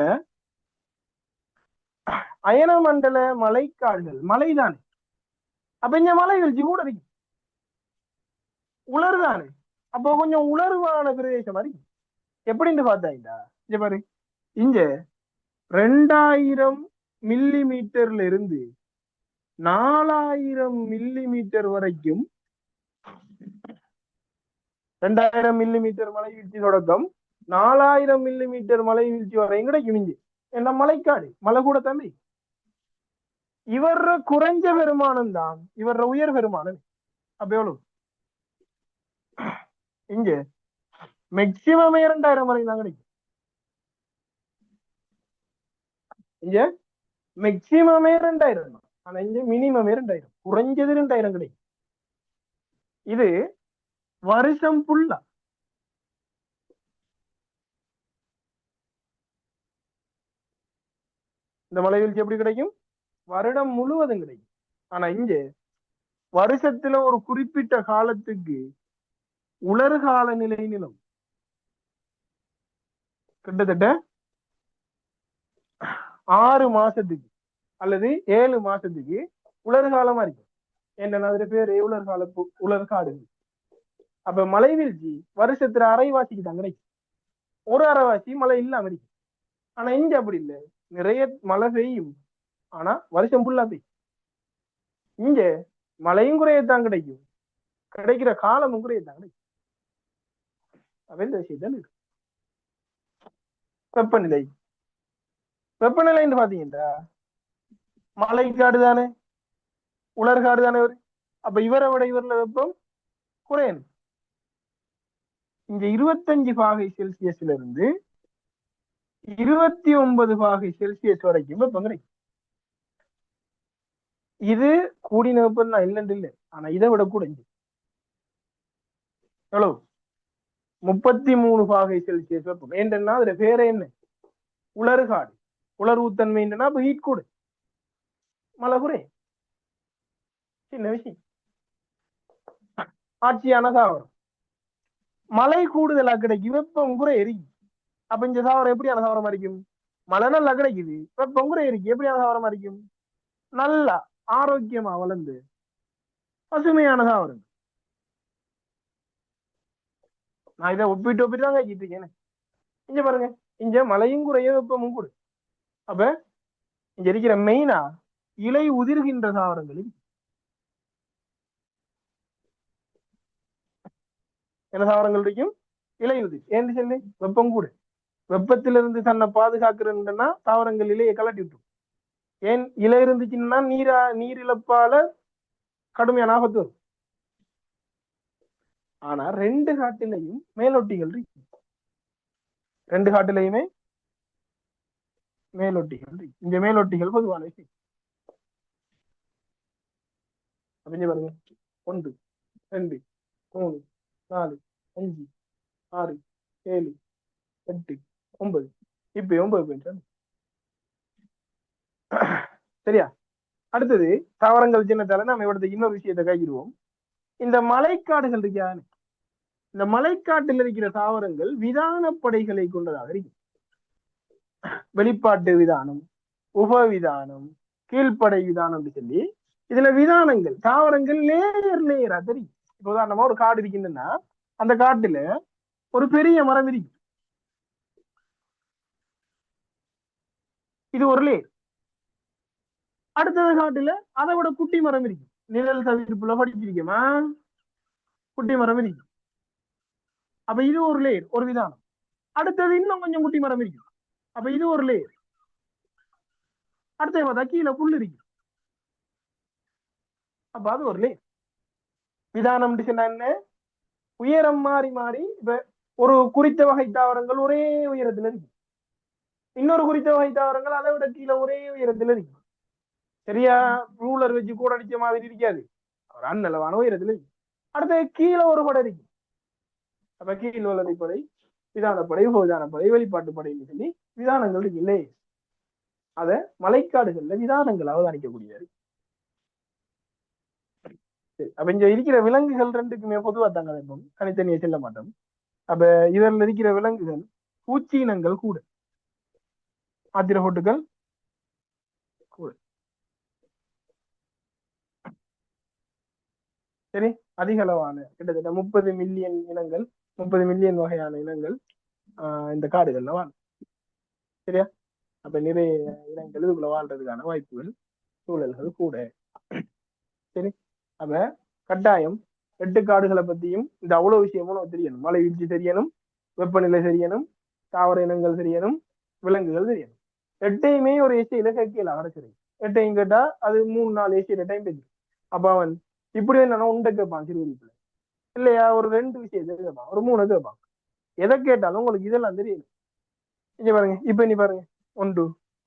அயன மண்டல மலைக்காடுகள் மலைதானே. அப்ப இங்க மலை வீழ்ச்சி கூட இருக்கு, உலர்தானே. அப்போ கொஞ்சம் உலர்வான பிரதேசம் மாதிரி எப்படின்னு பார்த்தாண்டா இங்க பாரு, இங்க 2000 மில்லி மீட்டர்ல இருந்து 4000 மில்லி மீட்டர் வரைக்கும், 2000 மில்லி மீட்டர் மலை வீழ்ச்சி தொடக்கம் 4000 மில்லி மீட்டர் மலை வீழ்ச்சி வரையும் கிடைக்கும் இங்கு. என்ன மலைக்காடு, மலை கூட தம்பி. இவர குறைஞ்ச பெருமானம் தான் இவர உயர் பெருமானம். அப்ப எவ்வளவு இங்க மேக்சிமம் 2000 வரை தான் கிடைக்கும். இங்க மேக்சிமமே 2000 தான், ஆனா இங்க மினிமம் 2000, குறைஞ்சது 2000 கிடைக்கும். இது வருஷம் ஃபுல்லா. இந்த மலை வீழ்ச்சி எப்படி கிடைக்கும்? வருடம் முழுவதும் கிடைக்கும். ஆனா இங்க வருஷத்துல ஒரு குறிப்பிட்ட காலத்துக்கு உலர்கால நிலை நிலம் கிட்டத்தட்ட 6 மாசத்துக்கு அல்லது 7 மாசத்துக்கு உலர்காலமா இருக்கும். என்ன அதுல பேரு உலர்கால உலர்காடு. அப்ப மலை வீழ்ச்சி வருஷத்துல அரைவாசிக்கு தான் கிடைக்கும், ஒரு அரைவாசி மழை இல்லாம இருக்கு. ஆனா இங்க அப்படி இல்லை, நிறைய மழை பெய்யும், ஆனா வருஷம் ஃபுல்லா பெய்யும். இங்க மழையும் குறையத்தான் கிடைக்கும், கிடைக்கிற காலமும் குறையத்தான் கிடைக்கும். அப்ப இந்த விஷயத்தான் இருக்கு. வெப்பநிலை, வெப்பநிலைன்னு பாத்தீங்கன்னா மலைக்காடு தானே, உலர்காடு தானே இவரு. அப்ப இவரை விட இவர்ல வெப்பம் குறையணும். இங்க 25 பாகை செல்சியஸ்ல இருந்து 29 பாகை செல்சியஸ் வரைக்கும் வெப்பம் கிடைக்கும். இது கூடின வெப்பம் தான், இல்லைன்னு இல்லை. ஆனா இதை விட கூட எவ்வளவு 33 பாகை செல்சியஸ் வெப்பம். ஏன்னா அதுல பேர என்ன, உலர்காடு. உலர்வுத்தன்மை என்னன்னா அப்ப ஹீட் கூட, மழை குறை, சின்ன விஷயம். ஆட்சியான தாவரம், மழை கூடுதலா கிடைக்கும், வெப்பம் குறை எரிக்கும். அப்ப இந்த தாவரம் எப்படியான தாவரமா இருக்கும்? மழை நல்லா கிடைக்குது, வெப்பம் குறை எரிக்கும், எப்படியான தாவரமா இருக்கும்? நல்லா ஆரோக்கியமா வளர்ந்து பசுமையான தாவரம். நான் இதை ஒப்பிட்டு தான் கேட்டு இருக்கேன். இங்க பாருங்க, இங்க மழையும் குறைய வெப்பமும் கூட. அப்ப இங்க இருக்கிற மெயினா இலை உதிர்கின்ற தாவரங்களில் என்ன தாவரங்கள் இருக்கும்? இலை உதிர். ஏன்னு சொல்லி வெப்பம் கூட, வெப்பத்திலிருந்து தன்னை பாதுகாக்கிறதுன்னா தாவரங்கள் இலையை கலட்டி விட்டுரும். ஏன் இலை இருந்துச்சுன்னா நீர் இழப்பால கடுமையான ஆபத்து வரும். ஆனா 2 காட்டிலையும் மேலொட்டிகள் இருக்கு, 2 காட்டிலையுமே மேலொட்டிகள் இந்த மேலொட்டிகள் பொதுவான விஷயம். அப்படின்னு பாருங்க, 1 2 3 4 5 6 7 8 9. இப்ப 9 பாயிண்ட். சரியா? அடுத்தது தாவரங்கள் சின்னத்தால நம்ம இവിടുത്തെ இன்னொரு விஷயத்தை கையிடுவோம். இந்த மலைக்காடுகள் இருக்கியா, இந்த மலைக்காட்டில் இருக்கிற தாவரங்கள் விதான படைகளை கொண்டதாக இருக்கு. வெளிப்பாட்டு விதானம், உபவிதானம், கீழ்ப்படை விதானம் சொல்லி இதுல விதானங்கள் தாவரங்கள் லேயர் லேயரா தெரியும். இப்ப உதாரணமா ஒரு காடு இருக்கின்றன்னா அந்த காட்டுல ஒரு பெரிய மரம் இருக்கு, இது ஒரு லேயர். அடுத்தது காட்டுல அதை விட குட்டி மரம் இருக்கு, நிழல் தவிர்ப்புல படிச்சிருக்கோமா, குட்டி மரம் இருக்கு. அப்ப இது ஒரு லேயர், ஒரு விதானம். அடுத்தது இன்னும் கொஞ்சம் குட்டி மரம் இருக்கு, அப்ப இது ஒரு லேயர். அடுத்தது பார்த்தா கீழே புல் இருக்கு, அப்ப அது ஒரு லேயர். விதானம் என்ன, உயரம் மாறி மாறி. இப்ப ஒரு குறித்த வகை தாவரங்கள் ஒரே உயரத்துல இருக்கு, இன்னொரு குறித்த வகை தாவரங்கள் அதை விட கீழே ஒரே உயரத்துல இருக்கு. சரியா? ரூலர் வச்சு கூட அடிச்ச மாதிரி இருக்காது, ஒரு அந்நளவான உயரத்துல இருக்கு. அடுத்து கீழே ஒரு படை இருக்கு, அப்ப கீழ் வளரை படை, விதானப்படை, உபவிதானப்படை, வெளிப்பாட்டு படைன்னு சொல்லி விதானங்கள் இல்லை. அத மலைக்காடுகள்ல விதானங்கள் அவதானிக்கக்கூடியது. அப்ப இங்க இருக்கிற விலங்குகள் ரெண்டுக்குமே பொதுவா தாங்க இருக்கும், தனித்தனியே செல்ல மாட்டோம். அப்ப இதில் இருக்கிற விலங்குகள் பூச்சியினங்கள் கூட, ஆத்திரகோட்டுகள் கூட. சரி, அதிக அளவான கிட்டத்தட்ட 30 மில்லியன் இனங்கள், 30 மில்லியன் வகையான இனங்கள் இந்த காடுகள்ல வாழும். சரியா? அப்ப நிறைய இனங்கள் இதுக்குள்ள வாழ்றதுக்கான வாய்ப்புகள், சூழல்கள் கூட. சரி, அப்ப கட்டாயம் 8 காடுகளை பத்தியும் இந்த அவ்வளவு விஷயமும் நமக்கு தெரியணும். மழை வீழ்ச்சி தெரியணும், வெப்பநிலை தெரியணும், தாவர இனங்கள் தெரியணும், விலங்குகள் தெரியணும். 8யுமே ஒரு எஸ்ஐல கேட்கல அடைச்சிரு. 8யும் கேட்டா அது 3-4 எஸ்ஐல டைம் தெரியும். அப்ப அவன் இப்படி என்னன்னா உண்டை கேட்பான் சிறுவரிப்புல, இல்லையா ஒரு 2 விஷயத்தை கேட்பான், ஒரு 3 கேட்பான். எதை கேட்டாலும் உங்களுக்கு இதெல்லாம் தெரியணும். இங்க பாருங்க, இப்ப நீ பாருங்க, 1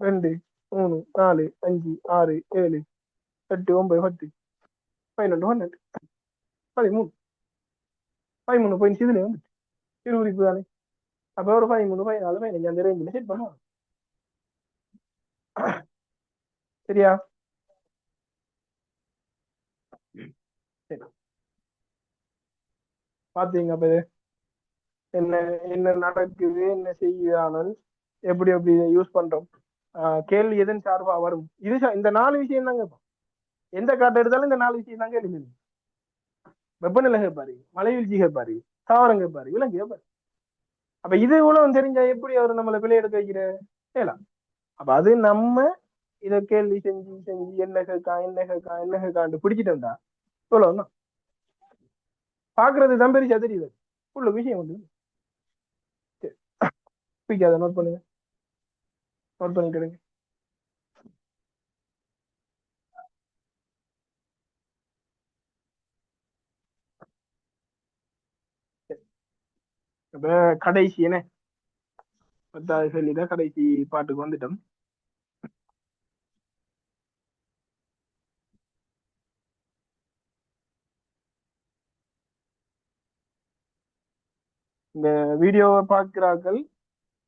2 3 4 5 6 7 8 9 10 11 12 13 13 பாயிண்ட் இதுல வந்து சிறுகுறிப்பு தானே. அப்ப ஒரு 13 14 15 அந்த ரேஞ்சில செட் பண்ணுவோம். சரியா? சரி, பாத்தீங்க அப்ப என்ன என்ன நடக்குது, என்ன செய்யுதானல், எப்படி எப்படி இதை யூஸ் பண்றோம், கேள்வி எதன் சார்பா வரும், இது இந்த 4 விஷயம் தாங்க. எந்த காட்டை எடுத்தாலும் இந்த 4 விஷயம் தாங்க எழுதுது. வெப்பநிலை கேட்பாரு, மழை வீழ்ச்சி கேட்பாரு, தாவரம் கேட்பாரு, விலங்கு கேட்பாரு. அப்ப இது இவ்வளவு தெரிஞ்சா எப்படி அவர் நம்மளை பிள்ளை எடுக்க வைக்கிற கேலாம். அப்ப அது நம்ம இதை கேள்வி செஞ்சு செஞ்சு என்ன கேட்கா என்ன கேட்கா என்ன கேட்கான்னு பிடிச்சிட்டோம்டா இவ்வளவுதான். பாக்குறது தான் பெருசா தெரியுது, உள்ள விஷயம் வந்து பிடிக்காத நோட் பண்ணுங்க, நோட் பண்ணிட்டு. இப்ப கடைசி என்ன 10வது கேள்விதான், கடைசி பாட்டுக்கு வந்துட்டோம். இந்த வீடியோவை பார்க்கிறார்கள்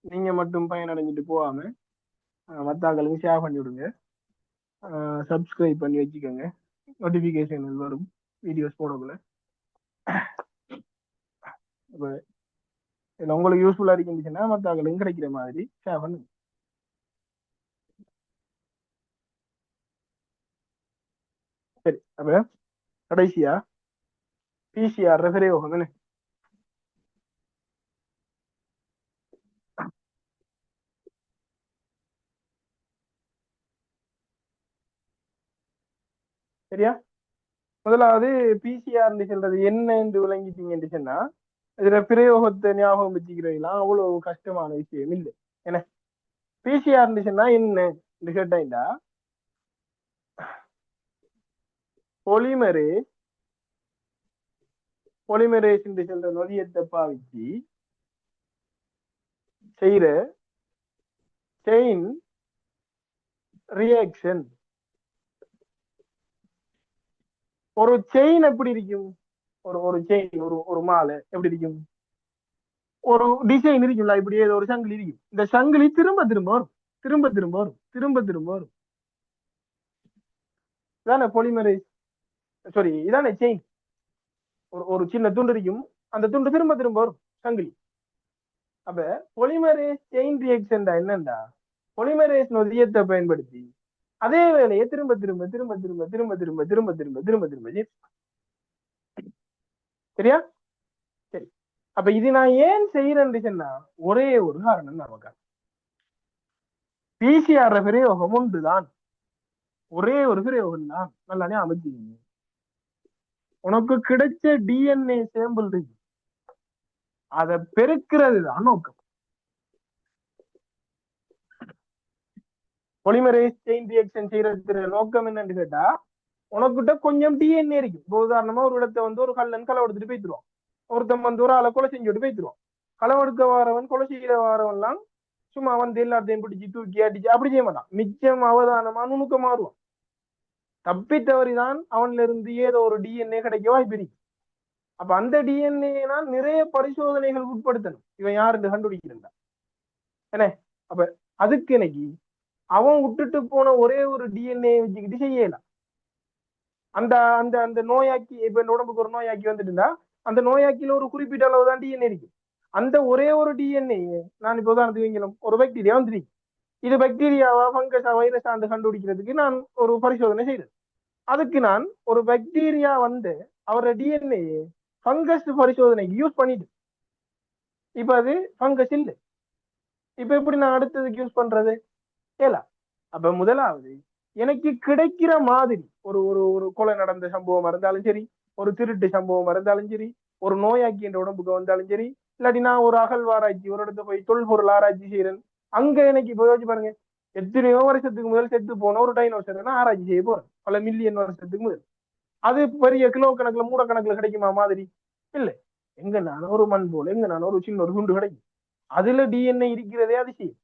நீங்க மட்டும் பயனடைஞ்சிட்டு போகாம மத்தாக்களுக்கு ஷேர் பண்ணி விடுங்க, சப்ஸ்கிரைப் பண்ணி வச்சுக்கோங்க, நோட்டிபிகேஷன் வரும் வீடியோஸ் போடக்குள்ள. இப்போ இதில் உங்களுக்கு யூஸ்ஃபுல்லா இருந்துச்சுன்னா மத்தாக்களுக்கும் கிடைக்கிற மாதிரி ஷேர் பண்ணுங்க. சரி, அப்ப கடைசியா பிசிஆர் பிரயோகம் என்ன? சரியா? முதலாவது பிசிஆர் சொல்றது என்ன என்று விளங்கிட்டீங்கன்னு சொன்னா இதுல பிரயோகத்தை ஞாபகம் வச்சுக்கிறதுலாம் அவ்வளவு கஷ்டமான விஷயம் இல்லை. என்ன பிசிஆர் சொன்னா என்ன கேட்டா, பொலிமரே பொலிமரேஸ் என்று சொல்ற நொதியத்தை பாவிச்சு செய்யற செயின் ரியாக்ஷன். ஒரு செயின் எப்படி இருக்கும்? ஒரு ஒரு செயின், ஒரு ஒரு மாலை எப்படி இருக்கும்? ஒரு டிசைன் இருக்கும்ல, இப்படி ஏதோ ஒரு சங்கிலி இருக்கும். இந்த சங்கிலி திரும்ப திரும்ப வரும், திரும்ப திரும்ப வரும், திரும்ப திரும்ப வரும். இதானே பொலிமரை, சாரி இதானே செயின். ஒரு ஒரு சின்ன துண்டு இருக்கும், அந்த துண்டு திரும்ப திரும்ப வரும், சங்கிலி. அப்ப பொலிமரேஸ் செயின் ரியாக்ஷன் என்னண்டா, பொலிமரேஸ் நொதியத்தை பயன்படுத்தி அதே வேலையை திரும்ப திரும்ப திரும்ப திரும்ப திரும்ப திரும்ப திரும்ப திரும்ப திரும்ப திரும்ப சரியா? சரி. அப்ப இது நான் ஏன் செய்யறேன்னு சொன்னா ஒரே ஒரு காரணம் நமக்கு, பிசிஆர் பிரயோகம் உண்டுதான், ஒரே ஒரு பிரயோகம் தான். நல்லா அமைச்சிங்க. உனக்கு கிடைச்ச டிஎன்ஏ சேம்பிள் இருக்கு, அதை பெருக்கிறது தான் நோக்கம். பொலிமரேஸ் செயின் ரியாக்ஷன் செய்யறது நோக்கம் என்னன்னு கேட்டா, உனக்கிட்ட கொஞ்சம் டிஎன்ஏ இருக்கு. இப்போ உதாரணமா ஒரு இடத்த வந்து ஒரு கல்லன் களை எடுத்துட்டு போய்த்துருவான், ஒருத்தன் வந்து ஒரு ஆளை கொலை செஞ்சுட்டு போய்த்துருவான். களை எடுக்க வாரவன், கொலை செய்யற வாரவன் எல்லாம் சும்மா வந்து எல்லாத்தையும் பிடிச்சி தூக்கி அடிச்சு அப்படி செய்ய மாட்டான். மிச்சம் அவதானமா நுணுக்க மாறுவான். தப்பி தவறிதான் அவன்ல இருந்து ஏதோ ஒரு டிஎன்ஏ கிடைக்க வாய்ப்பு இருக்கு. அப்ப அந்த டிஎன்ஏ நிறைய பரிசோதனைகள் உட்படுத்தணும், இவன் யாருன்னு கண்டுபிடிக்கிறா என்ன. அப்ப அதுக்கு எனக்கு அவன் விட்டுட்டு போன ஒரே ஒரு டிஎன்ஏ வச்சுக்கிட்டு செய்யலாம். அந்த அந்த அந்த நோயாக்கி, இப்ப இந்த உடம்புக்கு ஒரு நோயாக்கி வந்துட்டுன்னா அந்த நோயாக்கியில ஒரு குறிப்பிட்ட அளவு தான் டிஎன்ஏ இருக்கு. அந்த ஒரே ஒரு டிஎன்ஏ நான் இப்ப உதாரணத்துக்கு வைங்கணும், ஒரு பாக்டீரியா வந்துருக்கு, இது பாக்டீரியாவா பங்கஸா வைரஸா கண்டுபிடிக்கிறதுக்கு நான் ஒரு பரிசோதனை செய்யறேன். அதுக்கு நான் ஒரு பாக்டீரியா வந்து அவரோட டிஎன்ஏ பங்கஸ் பரிசோதனைக்கு யூஸ் பண்ணிட்டு, இப்ப அது பங்கஸ் இல்லை. இப்ப எப்படி நான் அடுத்ததுக்கு யூஸ் பண்றது? ஏலா. அப்ப முதலாவது எனக்கு கிடைக்கிற மாதிரி ஒரு ஒரு ஒரு கொலை நடந்த சம்பவம் இருந்தாலும் சரி, ஒரு திருட்டு சம்பவம் இருந்தாலும் சரி, ஒரு நோயாக்கி என்ற உடம்புக்கு வந்தாலும் சரி, இல்லாட்டி நான் ஒரு அகழ்வாராய்ச்சி ஒரு இடத்துல போய் தொல்பொருள் ஆராய்ச்சி செய்யறேன், அங்க எனக்கு இப்ப யோசிச்சு பாருங்க, எத்தனையோ வருஷத்துக்கு முதல் செத்து போன ஒரு டைனோசர் நான் ஆராய்ச்சி செய்ய போறேன், பல மில்லியன் வருஷத்துக்கு முதல். அது பெரிய கிலோ கணக்குல மூட கணக்குல கிடைக்குமா மாதிரி? இல்ல. எங்க நான் ஒரு மண் போல, எங்க நான் ஒரு சின்ன ஒரு குண்டு கிடைக்கும், அதுல டிஎன்ஏ இருக்கிறதே அதிசயம்.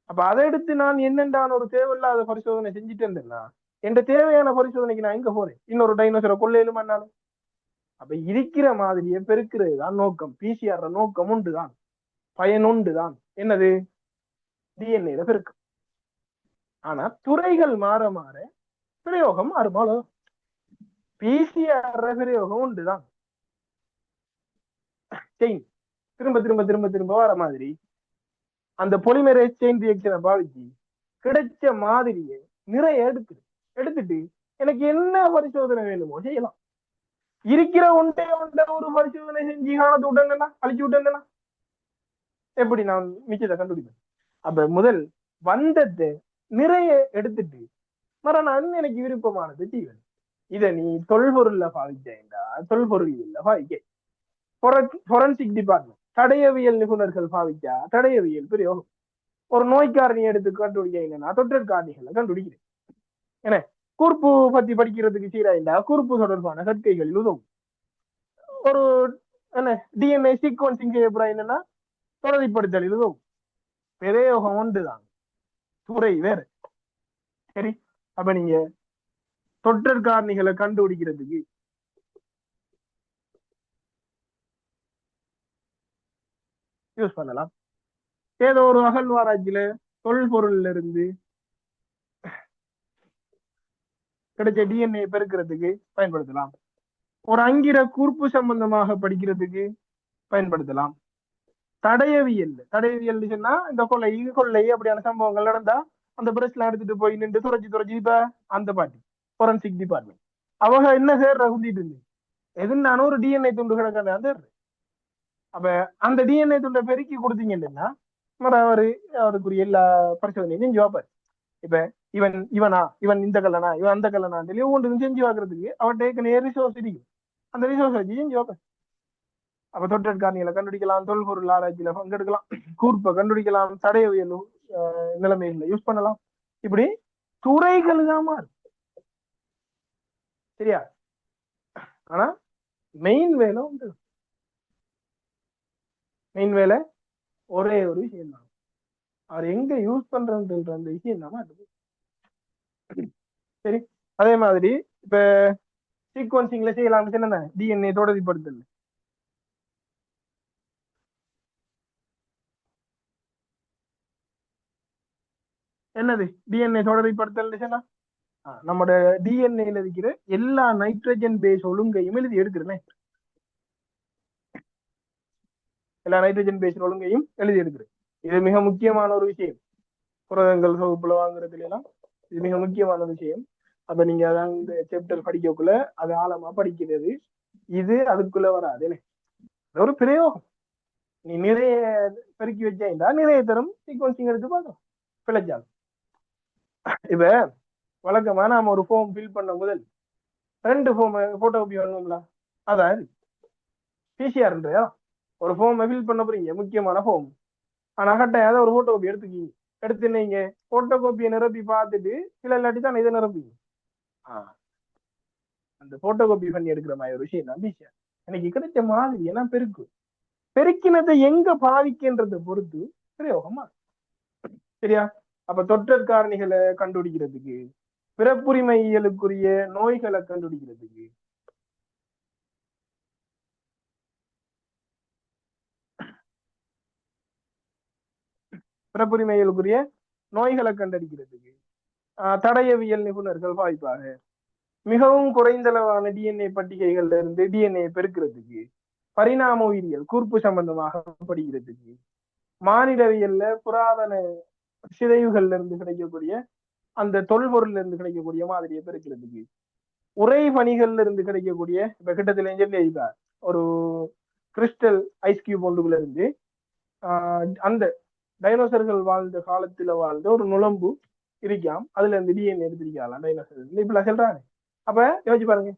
அப்ப அதை எடுத்து நான் என்னென்றான ஒரு தேவையில்லாத பரிசோதனை செஞ்சுட்டேன்னா என் தேவையான பரிசோதனைக்கு நான் எங்க போறேன்? இன்னொரு டைனோசரை கொள்ளையிலும் பண்ணாலும். அப்ப இருக்கிற மாதிரியே பெருக்கிறது தான் நோக்கம். பிசிஆர் நோக்கம் உண்டுதான், பயன் உண்டுதான். என்னது? டிஎன்ஏ பெருக்கு. ஆனா துறைகள் மாற மாற பிரயோகம் மாறுமாளோ. பிசிஆர் பிரயோகம் உண்டுதான், செயின் திரும்ப திரும்ப திரும்ப திரும்ப வர மாதிரி அந்த பொலிமரேஸ் செயின் ரியாக்ஷனை பாவிச்சு கிடைச்ச மாதிரியே நிறைய எடுத்துட்டு எனக்கு என்ன பரிசோதனை வேணுமோ செய்யலாம். இருக்கிற ஒன்றே ஒன்றை ஒரு பரிசோதனை செஞ்சு காணத்து விட்டேன்னா, அழிச்சு விட்டேன்னா எப்படி நான் மிச்சத்தை கண்டுபிடிப்பேன்? அப்ப முதல் வந்ததை நிறைய எடுத்துட்டு நான் எனக்கு விருப்பமானது தீவன். இத நீ தொல்பொருள்ல பாவிச்சா தொல்பொருள் இல்ல பாவிக்க, பொரன்சிக் டிபார்ட்மெண்ட் தடயவியல் நிபுணர்கள் பாவிச்சா தடயவியல் பிரயோகம். ஒரு நோய்க்காரணி எடுத்து கண்டுபிடிக்க தொற்று காரணிகளை கண்டுபிடிக்கிறேன். என்ன கூர்ப்பு பத்தி படிக்கிறதுக்கு சீராயிண்டா கூர்ப்பு தொடர்பான கற்கைகளில் உதவும். ஒரு என்ன டிஎன்ஏ சீக்வன்சிங் செய்யப்பட என்னன்னா தொடர்படுத்தலில் உதவும். பிரயோகம் ஒன்றுதான், துறை வேறு. சரி. அப்ப நீங்க தொற்றற் காரணிகளை கண்டுபிடிக்கிறதுக்கு யூஸ் பண்ணலாம். ஏதோ ஒரு அகழ்வாராய்ச்சியில தொல்பொருள்ல இருந்து கிடைச்ச டிஎன்ஏ பெருக்கிறதுக்கு பயன்படுத்தலாம். ஒரு அங்கிர கூர்ப்பு சம்பந்தமாக படிக்கிறதுக்கு பயன்படுத்தலாம். தடயவியல் சொன்னா இந்த கொள்ளை கொள்ளை அப்படியான சம்பவங்கள் நடந்தா அந்த பிரஸ்ல எடுத்துட்டு போய் நின்று துறைச்சி இப்ப அந்த பாட்டி பொரன்சிக் டிபார்ட்மெண்ட் அவங்க என்ன சேர்ற குந்திட்டு இருந்து எது நானும் ஒரு டிஎன்ஏ துண்டு கிடக்கான தேர்றேன். அப்ப அந்த டிஎன்ஏ துண்டை பெருக்கி கொடுத்தீங்கன்னா அவரு அவருக்குரிய எல்லா பரிசோதனையும் செஞ்சு வைப்பாரு. இப்ப இவன் இந்த கல்லனா இவன் அந்த கல்லனா சொல்லி ஒவ்வொன்றுக்கும் செஞ்சு பார்க்கறதுக்கு அவர்கிட்ட ரிசோர்ஸ் இருக்கு, அந்த ரிசோர்ஸ் வச்சு செஞ்சு வைப்பாரு. அப்ப தொற்றற்காரணிகளை கண்டுபிடிக்கலாம், தொல்பொருள் ஆராய்ச்சியில பங்கெடுக்கலாம், கூர்ப்பை கண்டுபிடிக்கலாம், தடயவியல் நிலைமைகளை யூஸ் பண்ணலாம். இப்படி துறைகள் தான் மாறும். சரியா? ஆனா மெயின் வேலை உண்டு. மெயின் வேலை ஒரே ஒரு விஷயம் தான், அவர் எங்க யூஸ் பண்றன்ற அந்த விஷயம் தான். சரி, அதே மாதிரி இப்ப சீக்வன்சிங்ல செய்யலாம் என்ன டிஎன்ஏ தொடர்புபடுத்தல். என்னது டிஎன்ஏ தொடர்புபடுத்தல்? நம்மட டிஎன்ஏல இருக்கிற எல்லா நைட்ரஜன் பேஸ் ஒழுங்கையும் எழுதி எடுக்கிறேன். எல்லா நைட்ரஜன் பேஸ் ஒழுங்கையும் எழுதி எடுக்கிறேன். இது மிக முக்கியமான ஒரு விஷயம். புரதங்கள் வகுப்புல வாங்குறதுல எல்லாம் இது மிக முக்கியமான விஷயம். அப்ப நீங்க அதான் இந்த சாப்டர் படிக்கக்குள்ள அது ஆழமா படிக்கிறது. இது அதுக்குள்ள வராது. ஒரு பிரயோகம். நீ நிறைய பெருக்கி வச்சா நிறைய தரம் சீக்வன்சிங் எடுத்து பார்க்கலாம். பிழைச்சாலும் இப்ப வழக்கமா நாம ஒரு ஃபார்ம் ஃபில் பண்ண முதல் 2 ஃபார்ம் போட்டோ காப்பி வரணும்ல. அதான் பிசிஆர்ன்றயா ஒரு ஃபார்ம் ஃபில் பண்ண போறீங்க, முக்கியமான ஃபார்ம். ஆனா கட்டாயம் ஒரு போட்டோ காப்பி எடுத்துக்கீங்க. எடுத்து நீங்க போட்டோ காப்பியை நிரப்பி பார்த்துட்டு சில இல்லாட்டி தான் இதை நிரப்பீங்க. அந்த போட்டோ காப்பி பண்ணி எடுக்கிற மாதிரி ஒரு விஷயம் தான் பிசிஆர். எனக்கு கிடைச்ச மாதிரி ஏன்னா பெருக்கினதை எங்க பாதிக்கின்றதை பொறுத்து பிரயோகமா. சரியா? அப்ப தொற்றற் காரணிகளை கண்டுபிடிக்கிறதுக்கு, பிறப்புரிமைகளுக்குரிய நோய்களை கண்டுபிடிக்கிறதுக்கு, பிறப்புரிமைகளுக்குரிய நோய்களை கண்டறிக்கிறதுக்கு தடயவியல் நிபுணர்கள் வாய்ப்பாக, மிகவும் குறைந்தளவான டிஎன்ஏ பட்டிகைகள்ல இருந்து டிஎன்ஏ பெருக்கிறதுக்கு, பரிணாம உயிரியல் கூர்ப்பு சம்பந்தமாக படிக்கிறதுக்கு, மானிடவியல்ல புராதன சிதைவுகள்ல இருந்து கிடைக்கக்கூடிய அந்த தொல்பொருள்ல இருந்து கிடைக்கக்கூடிய மாதிரியை பெருக்கிறதுக்கு, உரை பணிகள்ல இருந்து கிடைக்கக்கூடிய இப்ப கிட்டத்துல சொல்லி ஒரு கிறிஸ்டல் ஐஸ் கியூப் ஒன்றுக்குள்ள இருந்து அந்த டைனோசர்கள் வாழ்ந்த காலத்துல வாழ்ந்த ஒரு நுழம்பு இருக்காம், அதுல இருந்து டிஎன்ஏ எடுத்திருக்கலாம் டைனோசர்கள் இப்ப சொல்றாங்க. அப்ப யோசிச்சு பாருங்க,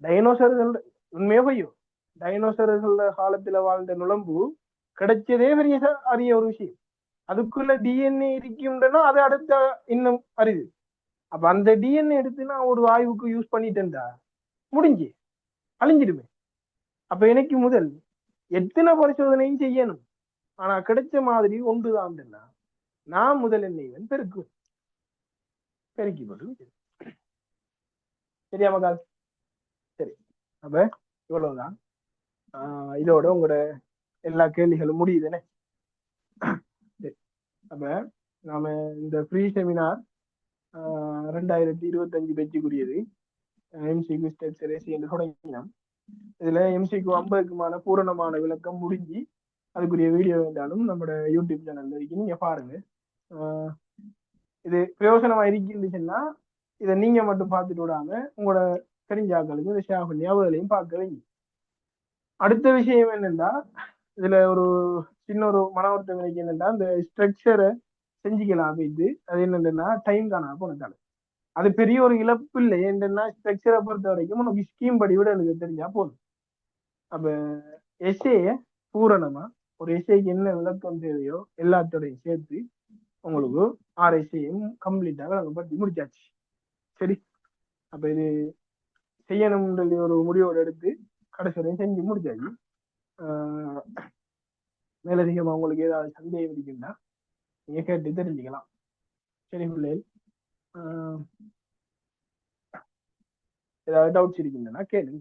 டைனோசர்கள் உண்மையோ பொய்யோ, டைனோசர்கள் காலத்துல வாழ்ந்த நுழம்பு கிடைச்சதே பெரிய அரிய ஒரு விஷயம். அதுக்குள்ள டிஎன்ஏ இருக்கும்னா அது அடுத்த இன்னும் அரிது. அப்ப அந்த டிஎன்ஏ எடுத்து நான் ஒரு ஆய்வுக்கு யூஸ் பண்ணிட்டேன்டா முடிஞ்சு அழிஞ்சிடுமே. அப்ப எனக்கு முதல் எத்தனை பரிசோதனையும் செய்யணும், ஆனா கிடைச்ச மாதிரி ஒன்றுதான். நான் முதல் என்னைவன் பெருக்கி போட்டு சரியா மகால்? சரி, அப்ப இவ்வளவுதான். இதோட உங்களோட எல்லா கேள்விகளும் முடியுதுன்னு. அப்ப நாம இந்த ஃப்ரீ செமினார் 2025 வெற்றிக்குரியது எம்சிக்யூ ஸ்ட்ரக்சர் என்று தொடங்கினோம். இதுல எம்சிக்யூ 50க்குமான பூரணமான விளக்கம் முடிஞ்சு அதுக்குரிய வீடியோ வேண்டாலும் நம்மளோட யூடியூப் சேனல்ல இருக்கு, நீங்க பாருங்க. இது பிரயோசனமா இருக்குன்னு இதை நீங்க மட்டும் பார்த்துட்டு விடாம உங்களோட தெரிஞ்சாக்களுக்கு இதை ஷேர் பண்ணி அவர்களையும் பார்க்க வைங்க. அடுத்த விஷயம் என்னன்னா, இதுல ஒரு சின்ன ஒரு மன வருத்தம் எனக்கு என்னன்னா, இந்த ஸ்ட்ரக்சரை செஞ்சுக்கலாம் போயிட்டு அது என்னன்னா டைம் தானா போனதால அது பெரிய ஒரு இழப்பு இல்லை. என்னன்னா ஸ்ட்ரக்சரை பொறுத்த வரைக்கும் உனக்கு ஸ்கீம் படி விட எனக்கு தெரிஞ்சா போதும். அப்ப எஸ்ஏய பூரணமா ஒரு எஸ்ஏக்கு என்ன விளக்கம் தேவையோ எல்லாத்தோடையும் சேர்த்து உங்களுக்கு 6 எஸ்ஏயும் கம்ப்ளீட்டாக நாங்கள் பற்றி முடிச்சாச்சு. சரி, அப்ப இது செய்யணும்ன்றது ஒரு முடிவோடு எடுத்து கடைசி வரையும் செஞ்சு முடிச்சாச்சு. மேலதிகமா உங்களுக்கு ஏதாவது சந்தேகம் இருக்குன்னா நீங்க கேட்டு தெரிஞ்சுக்கலாம். சரி பிள்ளைகள், ஏதாவது டவுட்ஸ் இருக்குன்னா கேளுங்க.